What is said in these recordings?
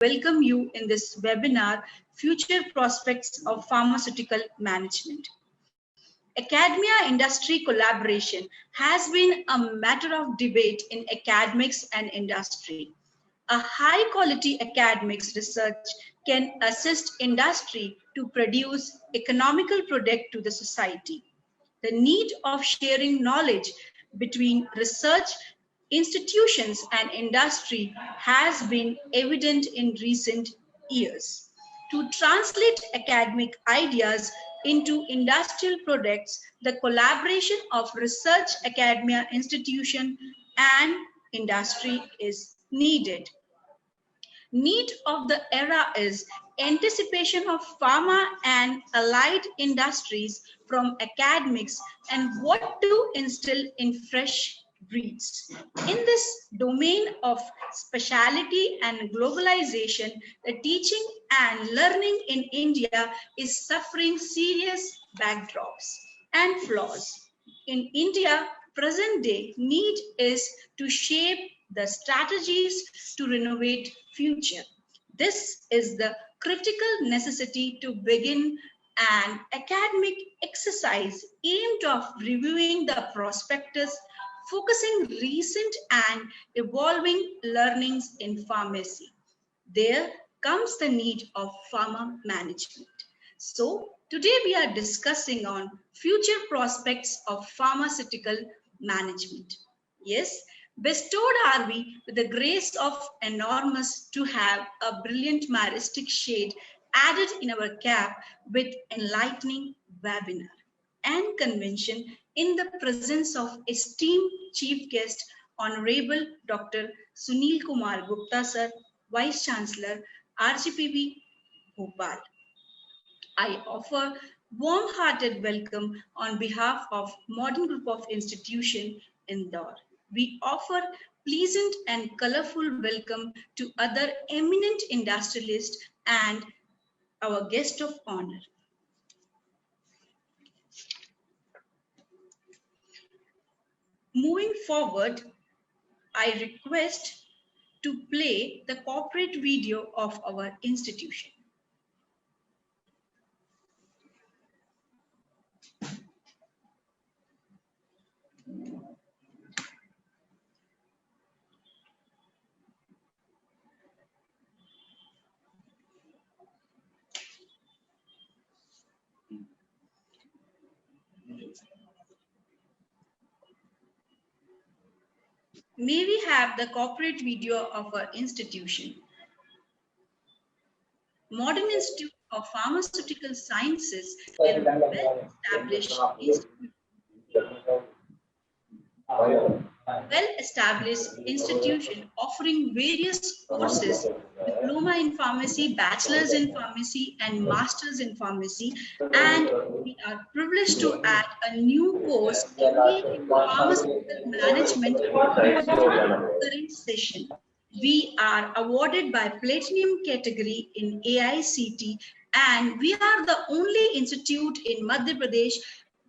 welcome you in this webinar, Future Prospects of Pharmaceutical Management. Academia-industry collaboration has been a matter of debate in academics and industry. A high-quality academics research can assist industry to produce economical product to the society. The need of sharing knowledge between research institutions and industry has been evident in recent years. To translate academic ideas into industrial products, the collaboration of research, academia, institution, and industry is needed. Need of the era is anticipation of pharma and allied industries from academics and what to instill in fresh breeds. In this domain of specialty and globalization, the teaching and learning in India is suffering serious backdrops and flaws. In India, present day need is to shape the strategies to renovate future. This is the critical necessity to begin an academic exercise aimed of reviewing the prospectus, focusing recent and evolving learnings in pharmacy. There comes the need of pharma management. So today we are discussing on future prospects of pharmaceutical management. Yes, bestowed are we with the grace of enormous to have a brilliant maristic shade added in our cap with enlightening webinar and convention in the presence of esteemed chief guest Honorable Dr. Sunil Kumar Gupta sir, Vice Chancellor, RGPB Bhopal. I offer warm-hearted welcome on behalf of Modern Group of Institution Indore. We offer pleasant and colorful welcome to other eminent industrialists and our guest of honor. Moving forward, I request to play the corporate video of our institution. May we have the corporate video of our institution? Modern Institute of Pharmaceutical Sciences is a well-established institution offering various courses, diploma in pharmacy, bachelor's in pharmacy, and master's in pharmacy. And we are privileged to add a new course, MBA in Pharmaceutical Management, to our current session. We are awarded by Platinum category in AICT, and we are the only institute in Madhya Pradesh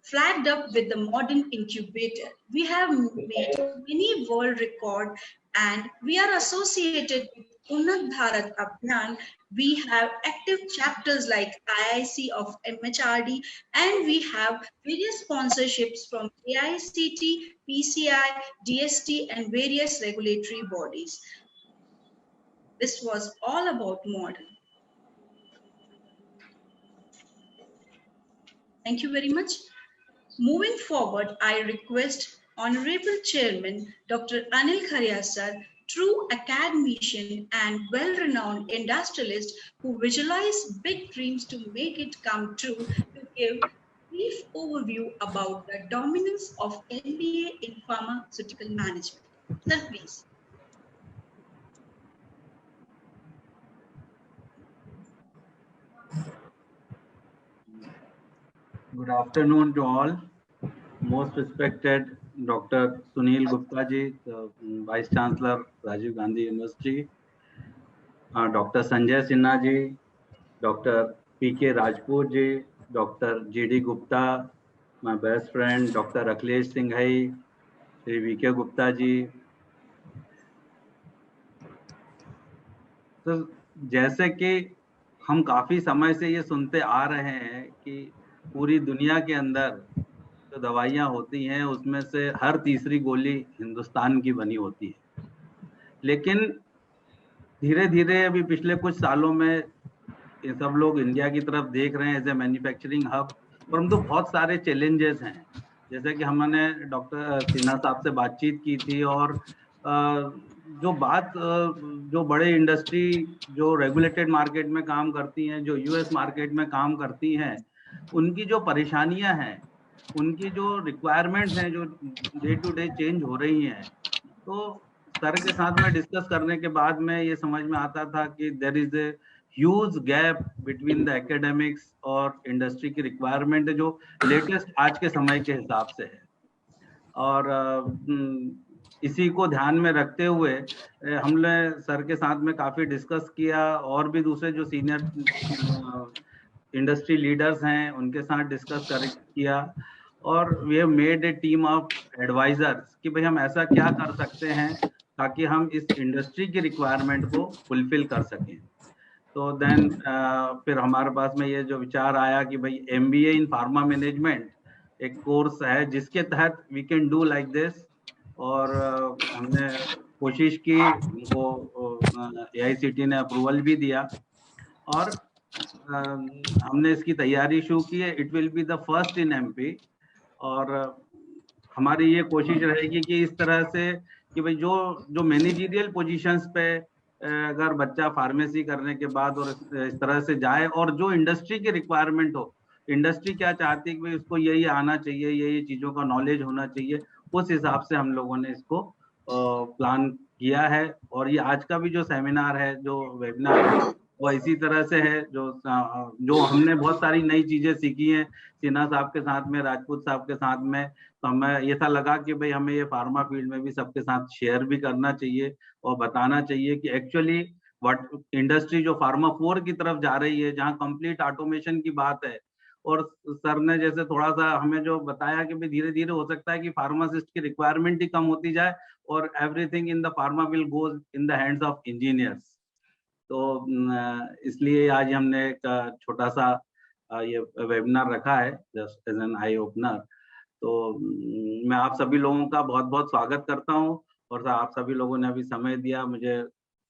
flagged up with the modern incubator. We have made many world record and we are associated with Unnat Bharat Abhiyan. We have active chapters like IIC of MHRD and we have various sponsorships from AICT, PCI, DST and various regulatory bodies. This was all about modern. Thank you very much. Moving forward, I request Honorable Chairman Dr. Anil Kharia sir, true academician and well-renowned industrialist who visualize big dreams to make it come true, to give a brief overview about the dominance of MBA in pharmaceutical management. Sir, please. Good afternoon to all. Most respected Dr. Sunil Gupta ji, Vice Chancellor, Rajiv Gandhi University, Dr. Sanjay Sinha ji, Dr. P.K. Rajput ji, Dr. G.D. Gupta, my best friend, Dr. Akhilesh Singhai, Sri V.K. Gupta ji. So, जैसे कि हम काफी समय से ये सुनते आ रहे हैं कि पूरी दुनिया के अंदर जो दवाइयाँ होती हैं उसमें से हर तीसरी गोली हिंदुस्तान की बनी होती है, लेकिन धीरे धीरे अभी पिछले कुछ सालों में ये सब लोग इंडिया की तरफ देख रहे हैं एज ए मैन्युफैक्चरिंग हब, परंतु बहुत सारे चैलेंजेस हैं। जैसे कि हमने डॉक्टर सिन्हा साहब से बातचीत की थी, और जो बड़े इंडस्ट्री जो रेगुलेटेड मार्केट में काम करती हैं, जो यूएस मार्केट में काम करती हैं, उनकी जो परेशानियां हैं, उनकी जो रिक्वायरमेंट्स हैं, जो डे टू डे चेंज हो रही हैं, तो सर के साथ में डिस्कस करने के बाद में ये समझ में आता था कि there is a huge gap between the academics और इंडस्ट्री की रिक्वायरमेंट जो लेटेस्ट आज के समय के हिसाब से है। और इसी को ध्यान में रखते हुए हमने सर के साथ में काफी डिस्कस किया, और भी दूसरे जो सीनियर इंडस्ट्री लीडर्स हैं उनके साथ डिस्कस किया, और we have made a team of advisors कि भाई हम ऐसा क्या कर सकते हैं ताकि हम इस इंडस्ट्री की रिक्वायरमेंट को फुलफिल कर सकें। तो देन फिर हमारे पास में ये जो विचार आया कि भाई MBA इन फार्मा मैनेजमेंट एक कोर्स है जिसके तहत we can do like this, और हमने कोशिश की, उनको AICTE ने अप्रूवल भी दिया, और हमने इसकी तैयारी शुरू की है। It will be the first in MP, और हमारी ये कोशिश रहेगी कि इस तरह से कि भाई जो मैनेजरियल पोजीशंस पे अगर बच्चा फार्मेसी करने के बाद और इस तरह से जाए, और जो इंडस्ट्री की रिक्वायरमेंट हो, इंडस्ट्री क्या चाहती है कि भाई उसको यही आना चाहिए, यही चीजों का नॉलेज होना चाहिए, उस हिसाब से हम लोगों ने इसको प्लान किया है। और ये आज का भी जो सेमिनार है, जो वेबिनार है, वो इसी तरह से है, जो हमने बहुत सारी नई चीजें सीखी हैं सिन्हा साहब के साथ में, राजपूत साहब के साथ में, तो हमें ये था लगा कि भाई हमें ये फार्मा फील्ड में भी सबके साथ शेयर भी करना चाहिए और बताना चाहिए कि एक्चुअली व्हाट इंडस्ट्री जो फार्मा 4 की तरफ जा रही है, जहाँ कंप्लीट ऑटोमेशन की बात है। और सर ने जैसे थोड़ा सा हमें जो बताया कि भाई धीरे धीरे हो सकता है कि फार्मासिस्ट की रिक्वायरमेंट ही कम होती जाए और everything in the pharma will goes in the hands of engineers. तो इसलिए आज हमने एक छोटा सा ये वेबिनार रखा है just as an eye opener. तो मैं आप सभी लोगों का बहुत बहुत स्वागत करता हूँ, और आप सभी लोगों ने अभी समय दिया, मुझे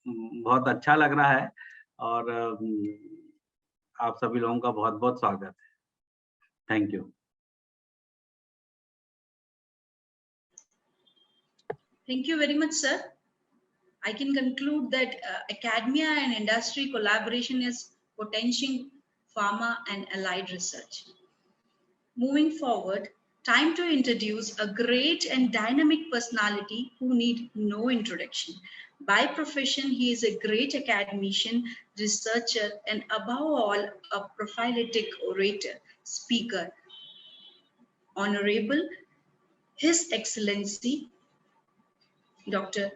बहुत अच्छा लग रहा है, और आप सभी लोगों का बहुत बहुत स्वागत है। Thank you. Thank you very much, sir. I can conclude that academia and industry collaboration is potentiating pharma and allied research. Moving forward, time to introduce a great and dynamic personality who need no introduction. By profession, he is a great academician, researcher, and above all, a prolific orator, speaker. Honorable His Excellency Dr.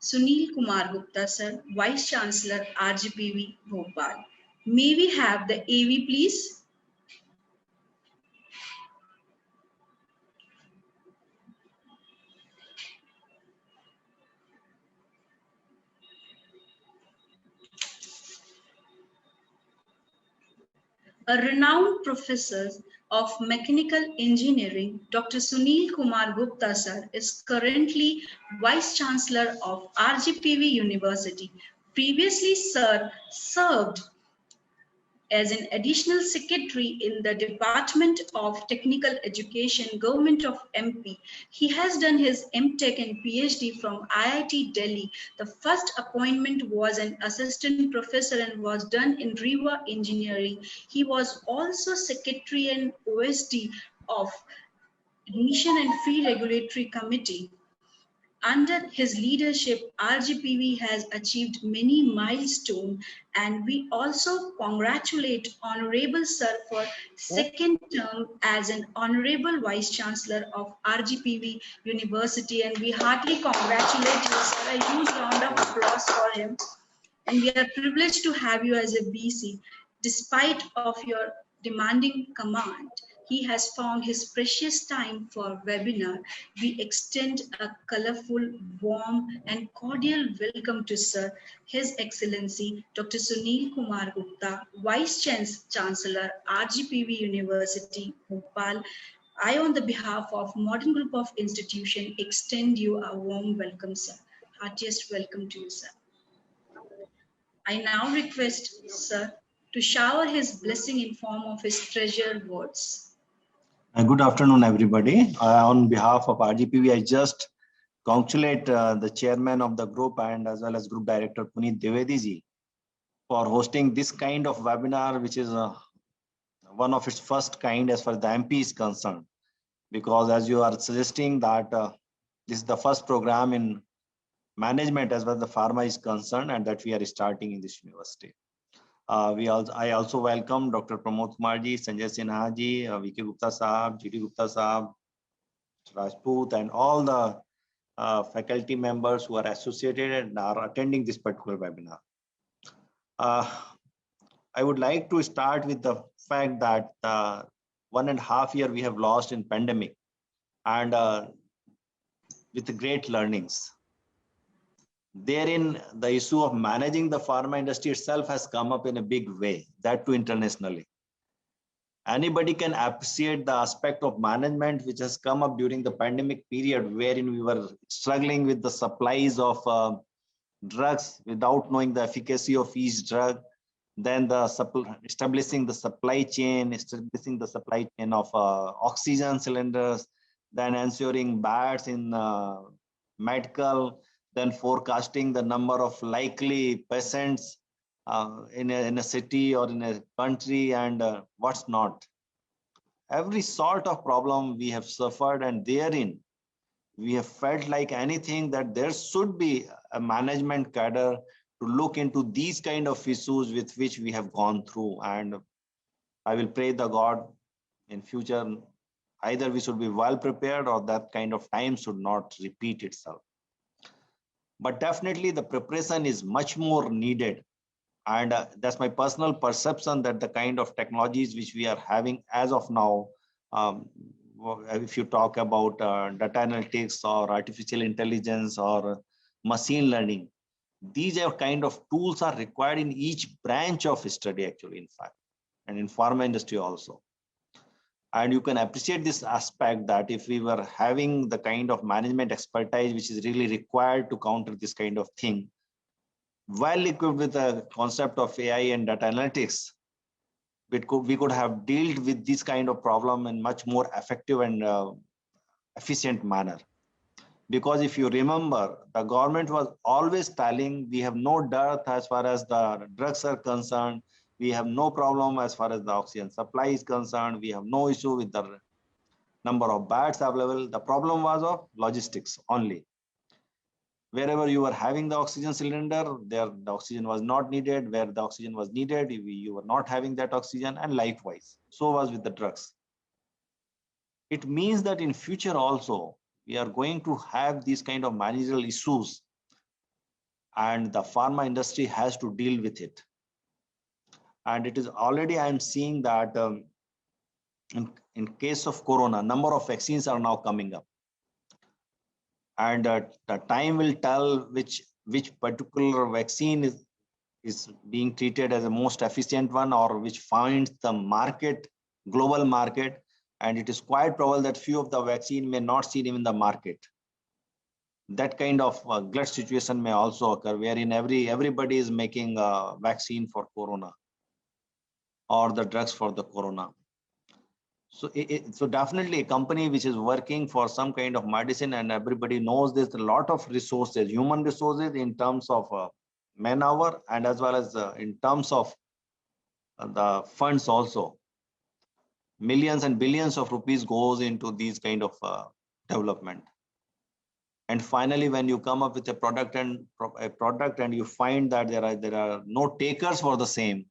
Sunil Kumar Gupta, sir, Vice Chancellor, RGPV, Bhopal. May we have the AV, please? A renowned professor of mechanical engineering, Dr. Sunil Kumar Gupta, sir, is currently Vice Chancellor of RGPV University. Previously, sir served as an additional secretary in the Department of Technical Education, Government of MP. He has done his MTech and PhD from IIT Delhi. The first appointment was an assistant professor and was done in Rewa Engineering. He was also secretary and OSD of Admission and Fee Regulatory Committee. Under his leadership, RGPV has achieved many milestones, and we also congratulate Honorable Sir for second term as an Honorable Vice Chancellor of RGPV University, and we heartily congratulate you, sir. A huge round of applause for him. And we are privileged to have you as a BC, despite of your demanding command. he has found his precious time for webinar. We extend a colorful, warm and cordial welcome to Sir, His Excellency Dr. Sunil Kumar Gupta, Vice Chancellor, RGPV University, Bhopal. I, on the behalf of Modern Group of Institution, extend you a warm welcome, sir. Heartiest welcome to you, sir. I now request, sir, to shower his blessing in form of his treasured words. Good afternoon, everybody. On behalf of RGPV, I just congratulate the chairman of the group and as well as group director Puneet Dwivedi ji for hosting this kind of webinar, which is one of its first kind as far as the MP is concerned. Because as you are suggesting that this is the first program in management as well as the pharma is concerned, and that we are starting in this university. I also welcome Dr. Pramod Kumar ji, Sanjay Sinha ji, VK Gupta Sahab, GT Gupta Sahab, Rajput, and all the faculty members who are associated and are attending this particular webinar. I would like to start with the fact that 1.5 years we have lost in pandemic, and with great learnings. Therein, the issue of managing the pharma industry itself has come up in a big way, that too internationally. Anybody can appreciate the aspect of management which has come up during the pandemic period, wherein we were struggling with the supplies of drugs without knowing the efficacy of each drug, then establishing the supply chain of oxygen cylinders, then ensuring beds in medical, then forecasting the number of likely patients in a city or in a country, and what's not. Every sort of problem we have suffered, and therein we have felt like anything that there should be a management cadre to look into these kind of issues with which we have gone through. And I will pray the God in future, either we should be well prepared or that kind of time should not repeat itself. But definitely the preparation is much more needed. And that's my personal perception that the kind of technologies which we are having as of now, if you talk about data analytics or artificial intelligence or machine learning, these are kind of tools are required in each branch of study actually, in fact, and in pharma industry also. And you can appreciate this aspect that if we were having the kind of management expertise which is really required to counter this kind of thing, well equipped with the concept of AI and data analytics, we could have dealt with this kind of problem in much more effective and efficient manner. Because if you remember, the government was always telling we have no dearth as far as the drugs are concerned. We have no problem as far as the oxygen supply is concerned. We have no issue with the number of beds available. The problem was of logistics only. Wherever you were having the oxygen cylinder, there the oxygen was not needed. Where the oxygen was needed, you were not having that oxygen, and likewise. So was with the drugs. It means that in future also, we are going to have these kind of managerial issues, and the pharma industry has to deal with it. And it is already, I'm seeing that in case of Corona, number of vaccines are now coming up. And the time will tell which particular vaccine is being treated as the most efficient one, or which finds the market, global market. And it is quite probable that few of the vaccine may not see even the market. That kind of glut situation may also occur, wherein everybody is making a vaccine for Corona or the drugs for the Corona. So, so definitely a company which is working for some kind of medicine, and everybody knows there's a lot of resources, human resources in terms of man-hour, and as well as in terms of the funds also. Millions and billions of rupees goes into these kind of development. And finally, when you come up with a product and you find that there are no takers for the same,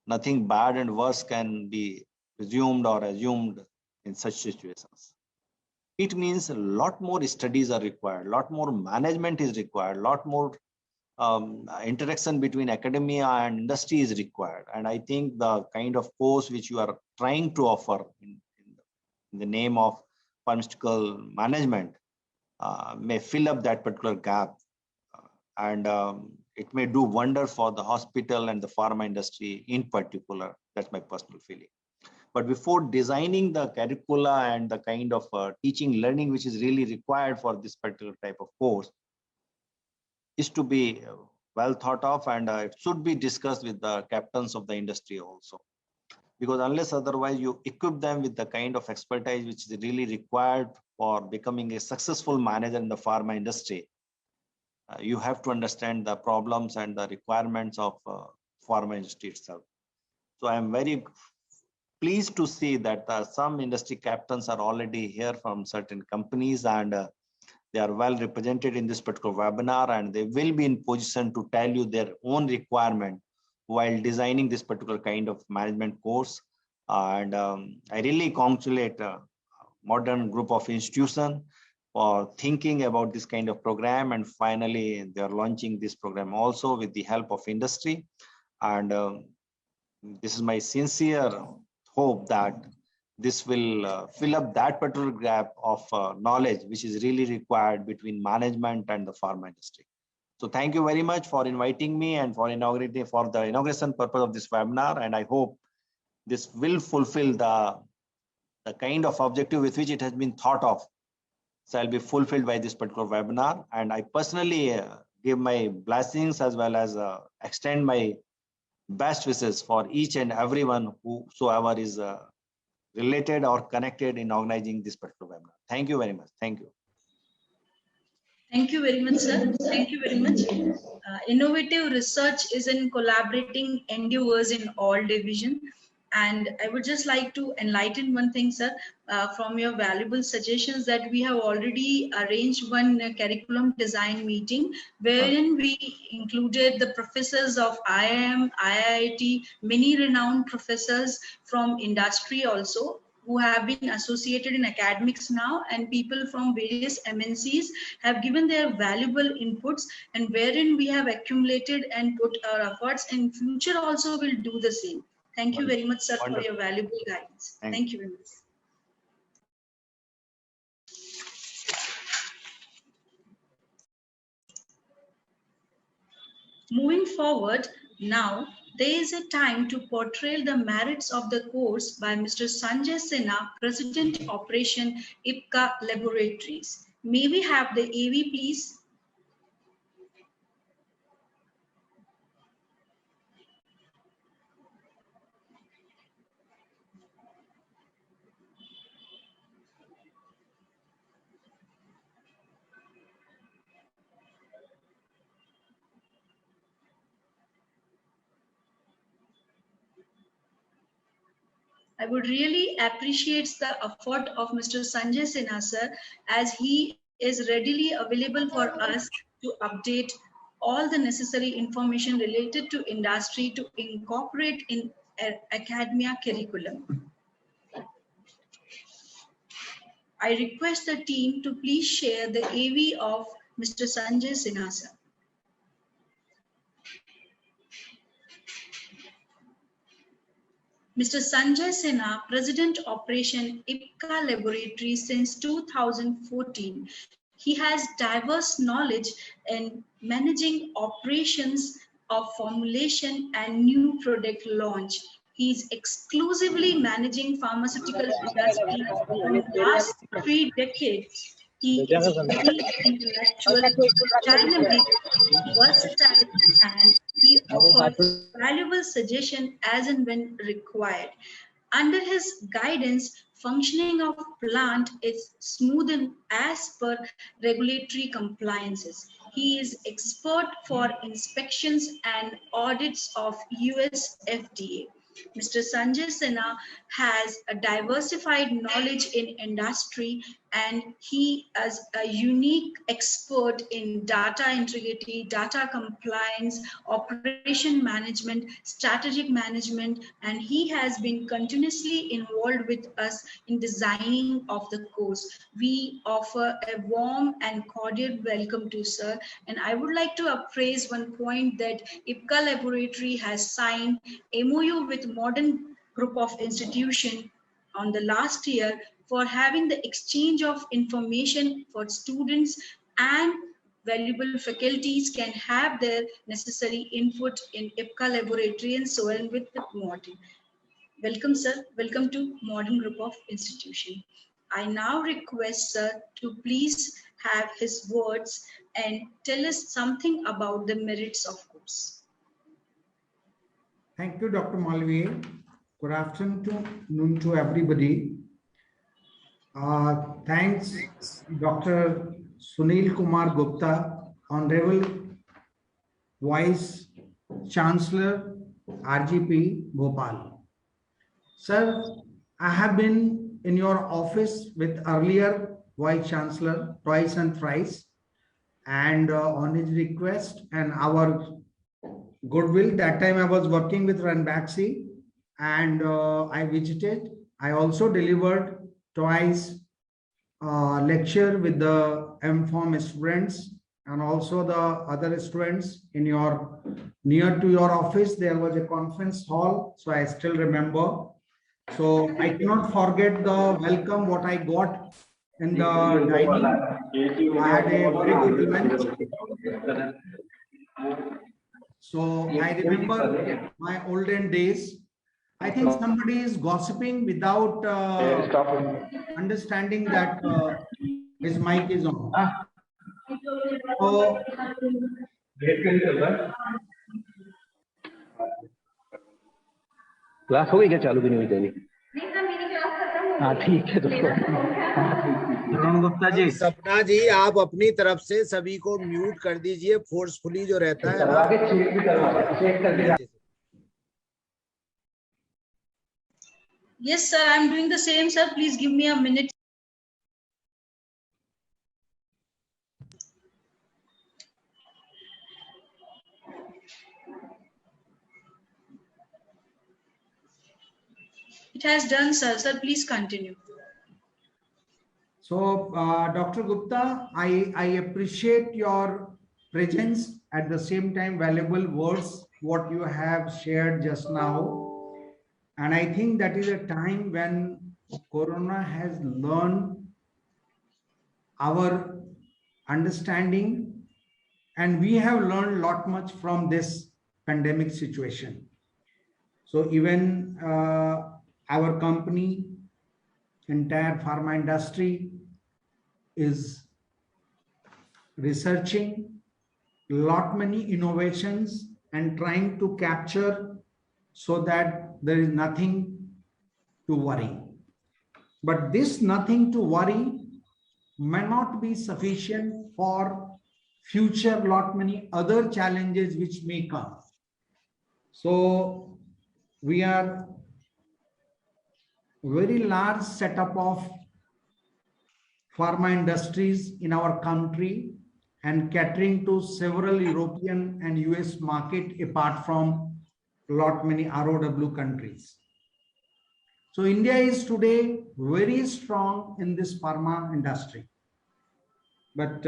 nothing bad and worse can be presumed or assumed in such situations. It means a lot more studies are required, a lot more management is required, a lot more interaction between academia and industry is required. And I think the kind of course which you are trying to offer in the name of pharmaceutical management may fill up that particular gap. And it may do wonder for the hospital and the pharma industry in particular. That's my personal feeling. But before designing the curricula and the kind of teaching learning which is really required for this particular type of course is to be well thought of, and it should be discussed with the captains of the industry also. Because unless otherwise you equip them with the kind of expertise which is really required for becoming a successful manager in the pharma industry, you have to understand the problems and the requirements of pharma industry itself. So I am very pleased to see that some industry captains are already here from certain companies, and they are well represented in this particular webinar, and they will be in position to tell you their own requirement while designing this particular kind of management course. And I really congratulate Modern Group of Institutions for thinking about this kind of program, and finally they are launching this program also with the help of industry. And this is my sincere hope that this will fill up that particular gap of knowledge which is really required between management and the pharma industry. So thank you very much for inviting me and for inaugurating for the inauguration purpose of this webinar. And I hope this will fulfill the kind of objective with which it has been thought of. So I'll be fulfilled by this particular webinar. And I personally give my blessings as well as extend my best wishes for each and everyone whosoever is related or connected in organizing this particular webinar. Thank you very much. Thank you. Thank you very much, sir. Thank you very much. Innovative research is in collaborating endeavors in all divisions. And I would just like to enlighten one thing, sir, from your valuable suggestions, that we have already arranged one curriculum design meeting wherein we included the professors of IIM, IIT, many renowned professors from industry also, who have been associated in academics now, and people from various MNCs have given their valuable inputs, and wherein we have accumulated and put our efforts, and future also will do the same. Thank you very much, sir, for your valuable guidance. Thank you very much. Moving forward, now there is a time to portray the merits of the course by Mr. Sanjay Sinha, President Operation IPCA Laboratories. May we have the AV, please? I would really appreciate the effort of Mr. Sanjay Sinha, sir, as he is readily available for us to update all the necessary information related to industry to incorporate in academia curriculum. I request the team to please share the AV of Mr. Sanjay Sinha, sir. Mr. Sanjay Sinha, President Operation IPCA Laboratories since 2014. He has diverse knowledge in managing operations of formulation and new product launch. He is exclusively managing pharmaceutical industry from the last 3 decades. He is very intellectual, dynamic, versatile, and he offers valuable suggestions as and when required. Under his guidance, functioning of plant is smoothened as per regulatory compliances. He is expert for inspections and audits of US FDA. Mr. Sanjay Sinha has a diversified knowledge in industry and he is a unique expert in data integrity, data compliance, operation management, strategic management, and he has been continuously involved with us in designing of the course. We offer a warm and cordial welcome to sir, and I would like to appraise one point that IPCA Laboratory has signed MOU with Modern Group of Institution on the last year for having the exchange of information for students, and valuable faculties can have their necessary input in IPCA Laboratory and so on with the modern. Welcome, sir. Welcome to Modern Group of Institution. I now request sir to please have his words and tell us something about the merits of course. Thank you, Dr. Malviya. Good afternoon to everybody. Thanks, Dr. Sunil Kumar Gupta, Honorable Vice Chancellor, RGP, Bhopal. Sir, I have been in your office with earlier Vice Chancellor twice and thrice, and on his request and our goodwill, that time I was working with Ranbaxy, and I visited. I also delivered twice lecture with the MPharm students and also the other students in your near to your office. There was a conference hall, so I still remember. So I cannot forget the welcome what I got in the dining. I had a very good lunch. So I remember my olden days. I think somebody is gossiping without understanding that his mic is on. So, class हो गई क्या? चालू भी नहीं हुई तेरी? हाँ ठीक है। तो तरुण गुप्ता जी, सपना जी, आप अपनी तरफ से सभी को म्यूट कर दीजिए, फोर्सफुली जो रहता है। Yes, sir, I'm doing the same, sir. Please give me a minute. It has done, sir. Sir, please continue. So, Dr. Gupta, I appreciate your presence, at the same time valuable words what you have shared just now. And I think that is a time when Corona has learned our understanding, and we have learned a lot much from this pandemic situation. So even our company, entire pharma industry, is researching lot many innovations and trying to capture so that there is nothing to worry. But this nothing to worry may not be sufficient for future lot many other challenges which may come. So we are very large setup of pharma industries in our country and catering to several European and US market apart from lot many ROW countries. So India is today very strong in this pharma industry. But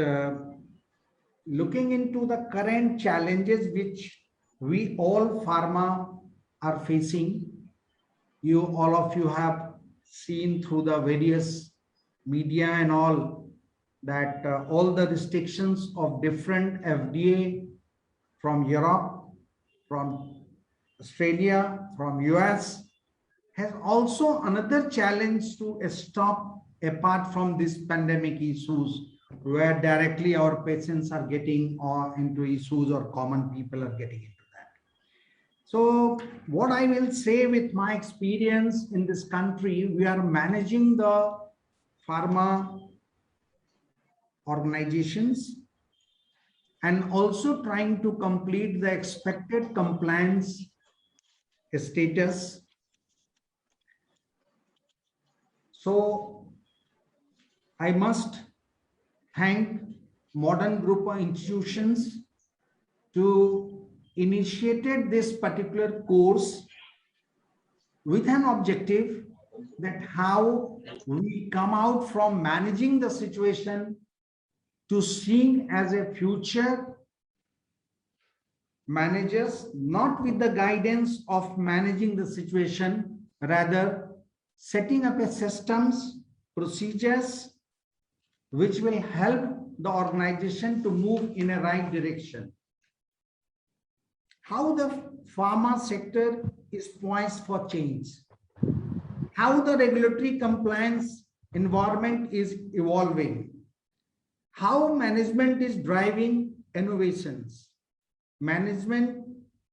looking into the current challenges which we all pharma are facing, all of you have seen through the various media and all that all the restrictions of different FDA from Europe, from Australia, from US, has also another challenge to stop apart from these pandemic issues, where directly our patients are getting into issues or common people are getting into that. So what I will say with my experience in this country, we are managing the pharma organizations and also trying to complete the expected compliance status. So I must thank Modern Group of Institutions to initiated this particular course with an objective that how we come out from managing the situation to seeing as a future managers, not with the guidance of managing the situation, rather setting up a systems, procedures, which will help the organization to move in a right direction. How the pharma sector is poised for change, how the regulatory compliance environment is evolving, how management is driving innovations. Management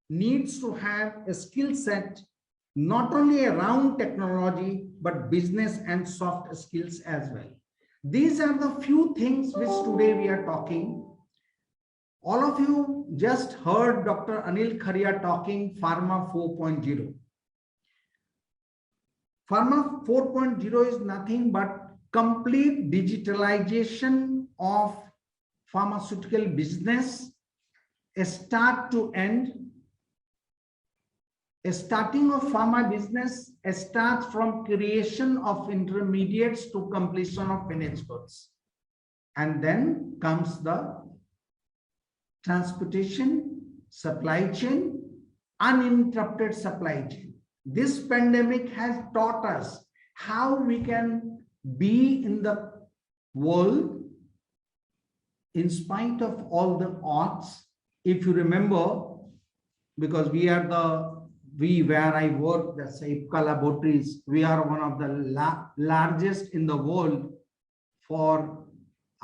needs to have a skill set not only around technology, but business and soft skills as well. These are the few things which today we are talking. All of you just heard Dr. Anil Kharia talking Pharma 4.0. Pharma 4.0 is nothing but complete digitalization of pharmaceutical business, a start to end. A starting of pharma business starts from creation of intermediates to completion of finished goods. And then comes the transportation, supply chain, uninterrupted supply chain. This pandemic has taught us how we can be in the world in spite of all the odds. If you remember, because where I work, that's Ipca Laboratories, we are one of the largest in the world for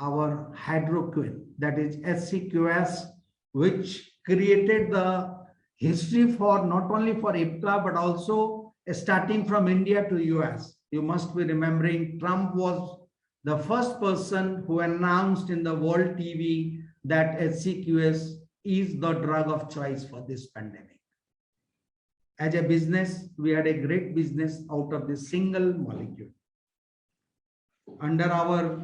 our hydroquin, that is SCQS, which created the history for not only for Ipca, but also starting from India to US. You must be remembering Trump was the first person who announced in the world TV that SCQS is the drug of choice for this pandemic. As a business, we had a great business out of this single molecule. Under our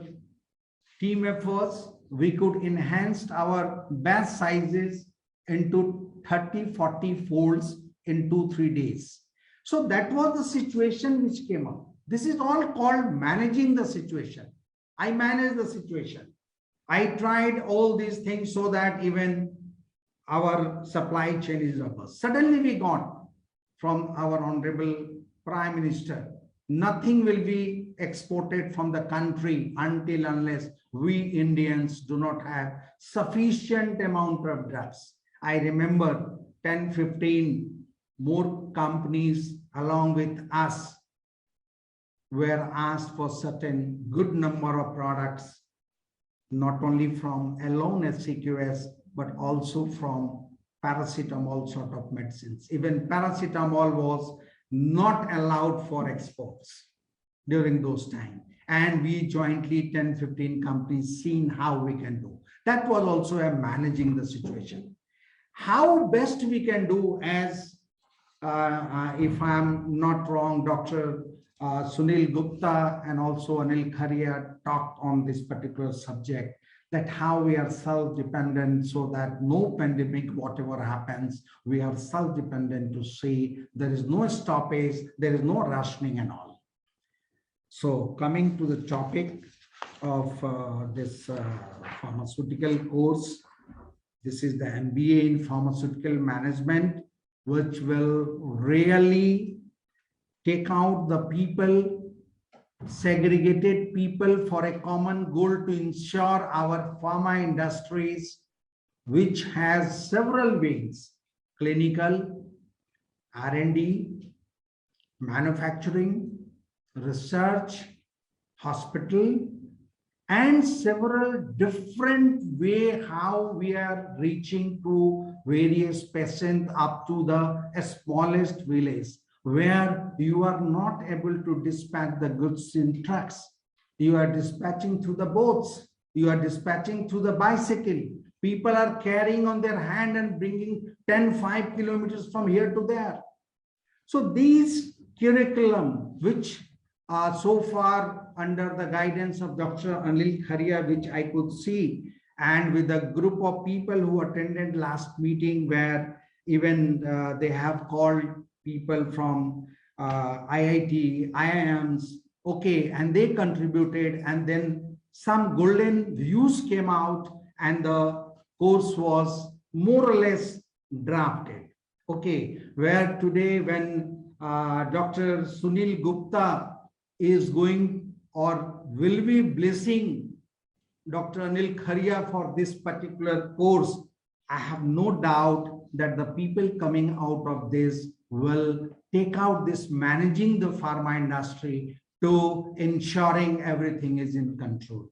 team efforts, we could enhance our batch sizes into 30-40 folds in 2-3 days. So that was the situation which came up. This is all called managing the situation. I managed the situation. I tried all these things so that even our supply chain is robust. Suddenly we got from our Honorable Prime Minister, nothing will be exported from the country until unless we Indians do not have sufficient amount of drugs. I remember 10-15 more companies along with us were asked for certain good number of products, not only from alone SCQS, but also from paracetamol sort of medicines. Even paracetamol was not allowed for exports during those times. And we jointly 10-15 companies seen how we can do. That was also a managing the situation. How best we can do, as if I'm not wrong, Dr. Sunil Gupta and also Anil Kharia talked on this particular subject, that how we are self-dependent so that no pandemic, whatever happens, we are self-dependent to say there is no stoppage, there is no rationing and all. So coming to the topic of this pharmaceutical course, this is the MBA in Pharmaceutical Management, which will really take out the people, segregated people for a common goal to ensure our pharma industries, which has several wings: clinical, R&D, manufacturing, research, hospital, and several different way how we are reaching to various patients up to the smallest village, where you are not able to dispatch the goods in trucks. You are dispatching through the boats. You are dispatching through the bicycle. People are carrying on their hand and bringing 10-5 kilometers from here to there. So these curriculum, which so far under the guidance of Dr. Anil Kharia, which I could see, and with a group of people who attended last meeting, where even they have called people from IIT, IIMs, okay, and they contributed, and then some golden views came out, and the course was more or less drafted. Okay, where today when Dr. Sunil Gupta is going or will be blessing Dr. Anil Kharia for this particular course, I have no doubt that the people coming out of this will take out this managing the pharma industry to ensuring everything is in control.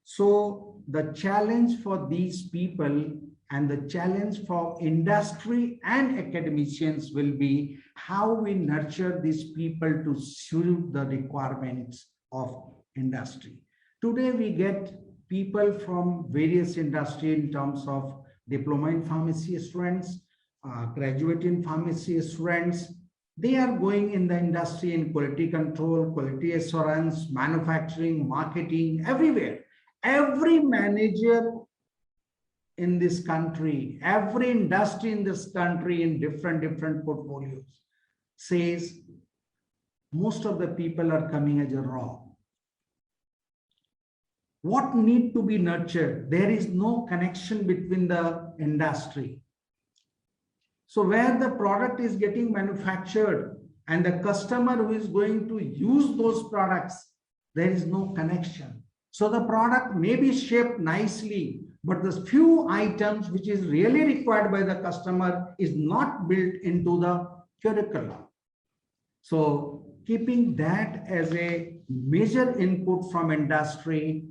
So the challenge for these people and the challenge for industry and academicians will be how we nurture these people to suit the requirements of industry. Today, we get people from various industry in terms of diploma in pharmacy students, graduate in pharmacy students. They are going in the industry in quality control, quality assurance, manufacturing, marketing, everywhere. Every manager in this country, every industry in this country in different portfolios says most of the people are coming as a raw. What need to be nurtured? There is no connection between the industry. So where the product is getting manufactured and the customer who is going to use those products, there is no connection. So the product may be shaped nicely, but the few items which is really required by the customer is not built into the curriculum. So keeping that as a major input from industry,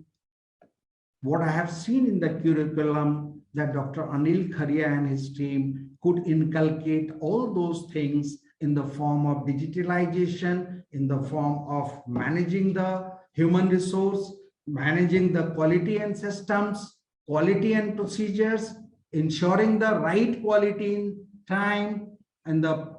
what I have seen in the curriculum that Dr. Anil Kharia and his team could inculcate all those things in the form of digitalization, in the form of managing the human resource, managing the quality and systems, quality and procedures, ensuring the right quality in time and the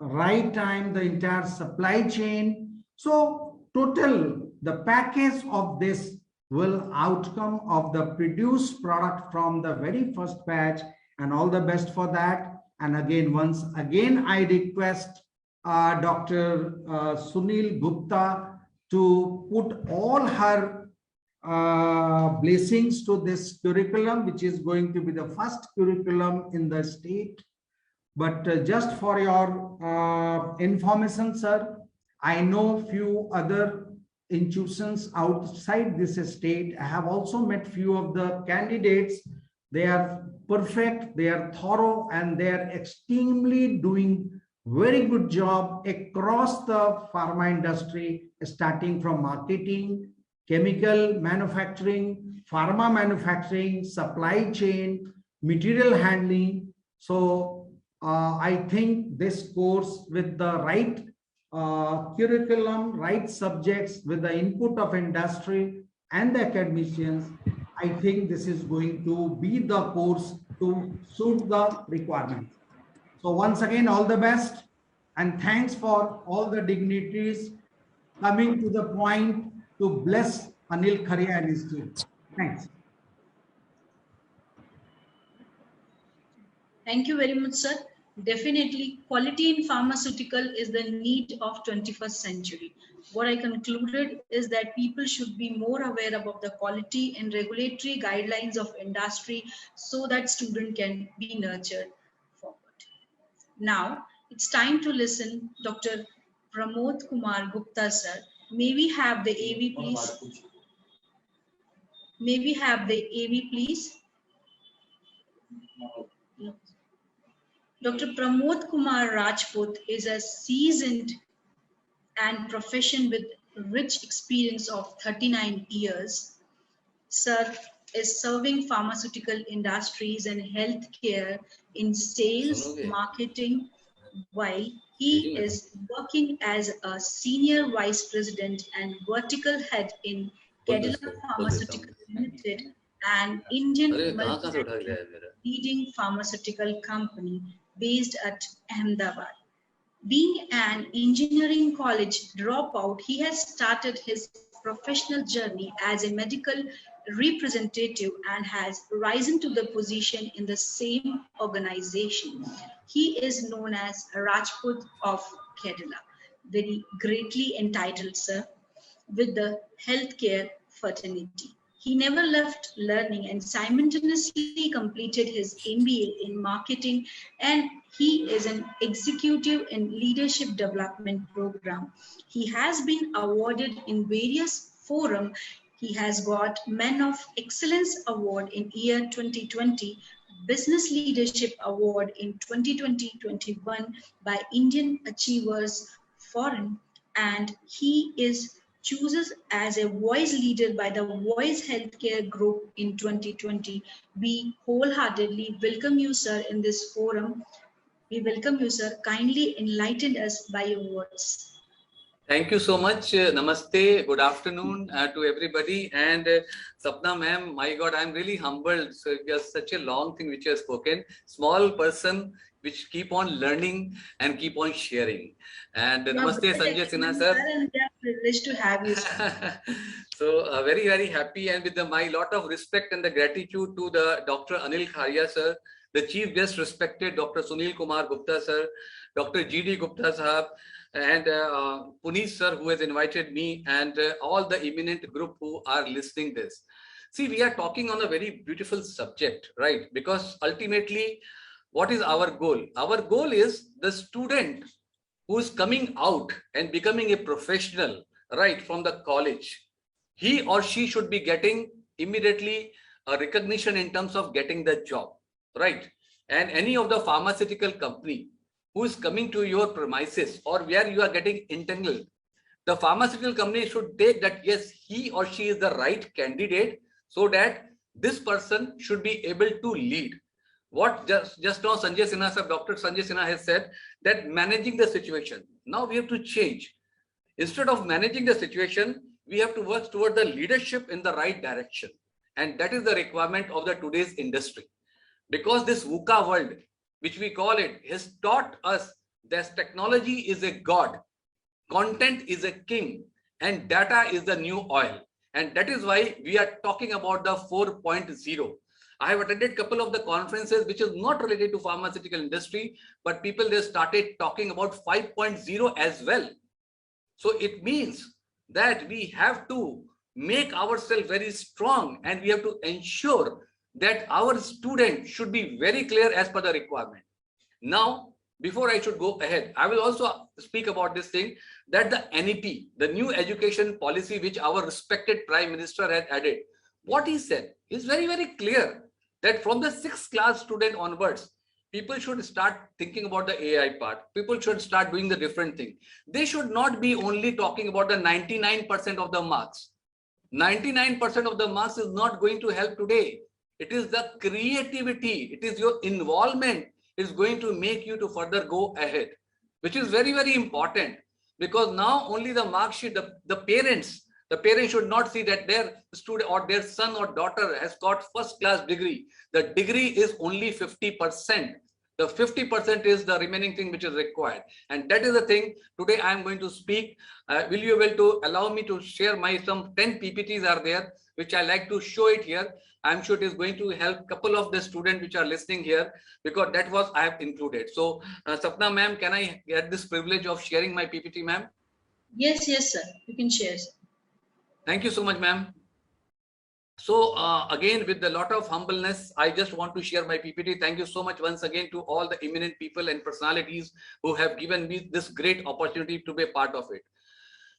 right time, the entire supply chain. So total, the package of this will outcome of the produced product from the very first batch, and all the best for that. And again, once again, I request Dr. Sunil Gupta to put all her blessings to this curriculum, which is going to be the first curriculum in the state. But just for your information, sir, I know few other institutions outside this state. I have also met few of the candidates. They are perfect, they are thorough, and they are extremely doing very good job across the pharma industry, starting from marketing, chemical manufacturing, pharma manufacturing, supply chain, material handling. So I think this course with the right curriculum, right subjects, with the input of industry and the academicians, I think this is going to be the course to suit the requirements. So once again, all the best, and thanks for all the dignitaries coming to the point to bless Anil Kharia and his team. Thanks. Thank you very much, sir. Definitely, quality in pharmaceutical is the need of 21st century. What I concluded is that people should be more aware about the quality and regulatory guidelines of industry so that student can be nurtured forward. Now, it's time to listen Dr. Pramod Kumar Gupta, sir. May we have the AV, please? May we have the AV, please? No. Dr. Pramod Kumar Rajput is a seasoned and profession with rich experience of 39 years. Sir is serving pharmaceutical industries and healthcare in sales, marketing, while he is working as a senior vice president and vertical head in Cadila Pharmaceutical Limited, an Indian leading pharmaceutical company based at Ahmedabad. Being an engineering college dropout, he has started his professional journey as a medical representative and has risen to the position in the same organization. He is known as Rajput of Kerala, very greatly entitled, sir, with the healthcare fraternity. He never left learning and simultaneously completed his MBA in marketing, and he is an executive in leadership development program. He has been awarded in various forums. He has got Men of Excellence Award in year 2020, Business Leadership Award in 2020-21 by Indian Achievers Forum, and he is chooses as a voice leader by the Voice Healthcare Group in 2020. We wholeheartedly welcome you, sir, in this forum. We welcome you, sir. Kindly enlighten us by your words. Thank you so much. Namaste. Good afternoon to everybody. And Sapna ma'am, my God, I'm really humbled. So it was such a long thing which you have spoken. Small person which keep on learning and keep on sharing. And Namaste, Sanjay Sinha sir. We are privileged to have you, sir. So very, very happy, and with my lot of respect and the gratitude to the Dr. Anil Kharia sir, the Chief Guest respected Dr. Sunil Kumar Gupta sir, Dr. G.D. Gupta sahab, and Puneet sir, who has invited me, and all the eminent group who are listening this. See, we are talking on a very beautiful subject, right? Because ultimately, what is our goal? Our goal is the student who is coming out and becoming a professional, right, from the college. He or she should be getting immediately a recognition in terms of getting the job, right? And any of the pharmaceutical company who is coming to your premises or where you are getting entangled, the pharmaceutical company should take that, yes, he or she is the right candidate, so that this person should be able to lead. What just now Sanjay Sinha sir, Dr. Sanjay Sinha has said, that managing the situation. Now we have to change. Instead of managing the situation, we have to work toward the leadership in the right direction. And that is the requirement of the today's industry. Because this VUCA world, which we call it, has taught us that technology is a god, content is a king, and data is the new oil. And that is why we are talking about the 4.0. I have attended a couple of the conferences which is not related to pharmaceutical industry, but people, they started talking about 5.0 as well. So it means that we have to make ourselves very strong, and we have to ensure that our student should be very clear as per the requirement. Now, before I should go ahead, I will also speak about this thing, that the NEP, the new education policy which our respected Prime Minister had added, what he said is very, very clear, that from the 6th class student onwards, people should start thinking about the AI part. People should start doing the different thing. They should not be only talking about the 99% of the marks. 99% of the marks is not going to help today. It is the creativity, it is your involvement is going to make you to further go ahead, which is very, very important. Because now only the mark sheet, the parents should not see that their student or their son or daughter has got 1st class degree. The degree is only 50%. The 50% is the remaining thing which is required. And that is the thing today I am going to speak. Will you be able to allow me to share my some 10 PPTs are there, which I like to show it here. I'm sure it is going to help a couple of the students which are listening here, because that was I have included. So Sapna ma'am, can I get this privilege of sharing my PPT, ma'am? Yes, sir. You can share, sir. Thank you so much, ma'am. So again, with a lot of humbleness, I just want to share my PPT. Thank you so much once again to all the eminent people and personalities who have given me this great opportunity to be a part of it.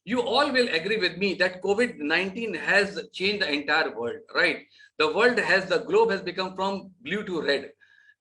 You all will agree with me that COVID-19 has changed the entire world, right? The world has, the globe has become from blue to red,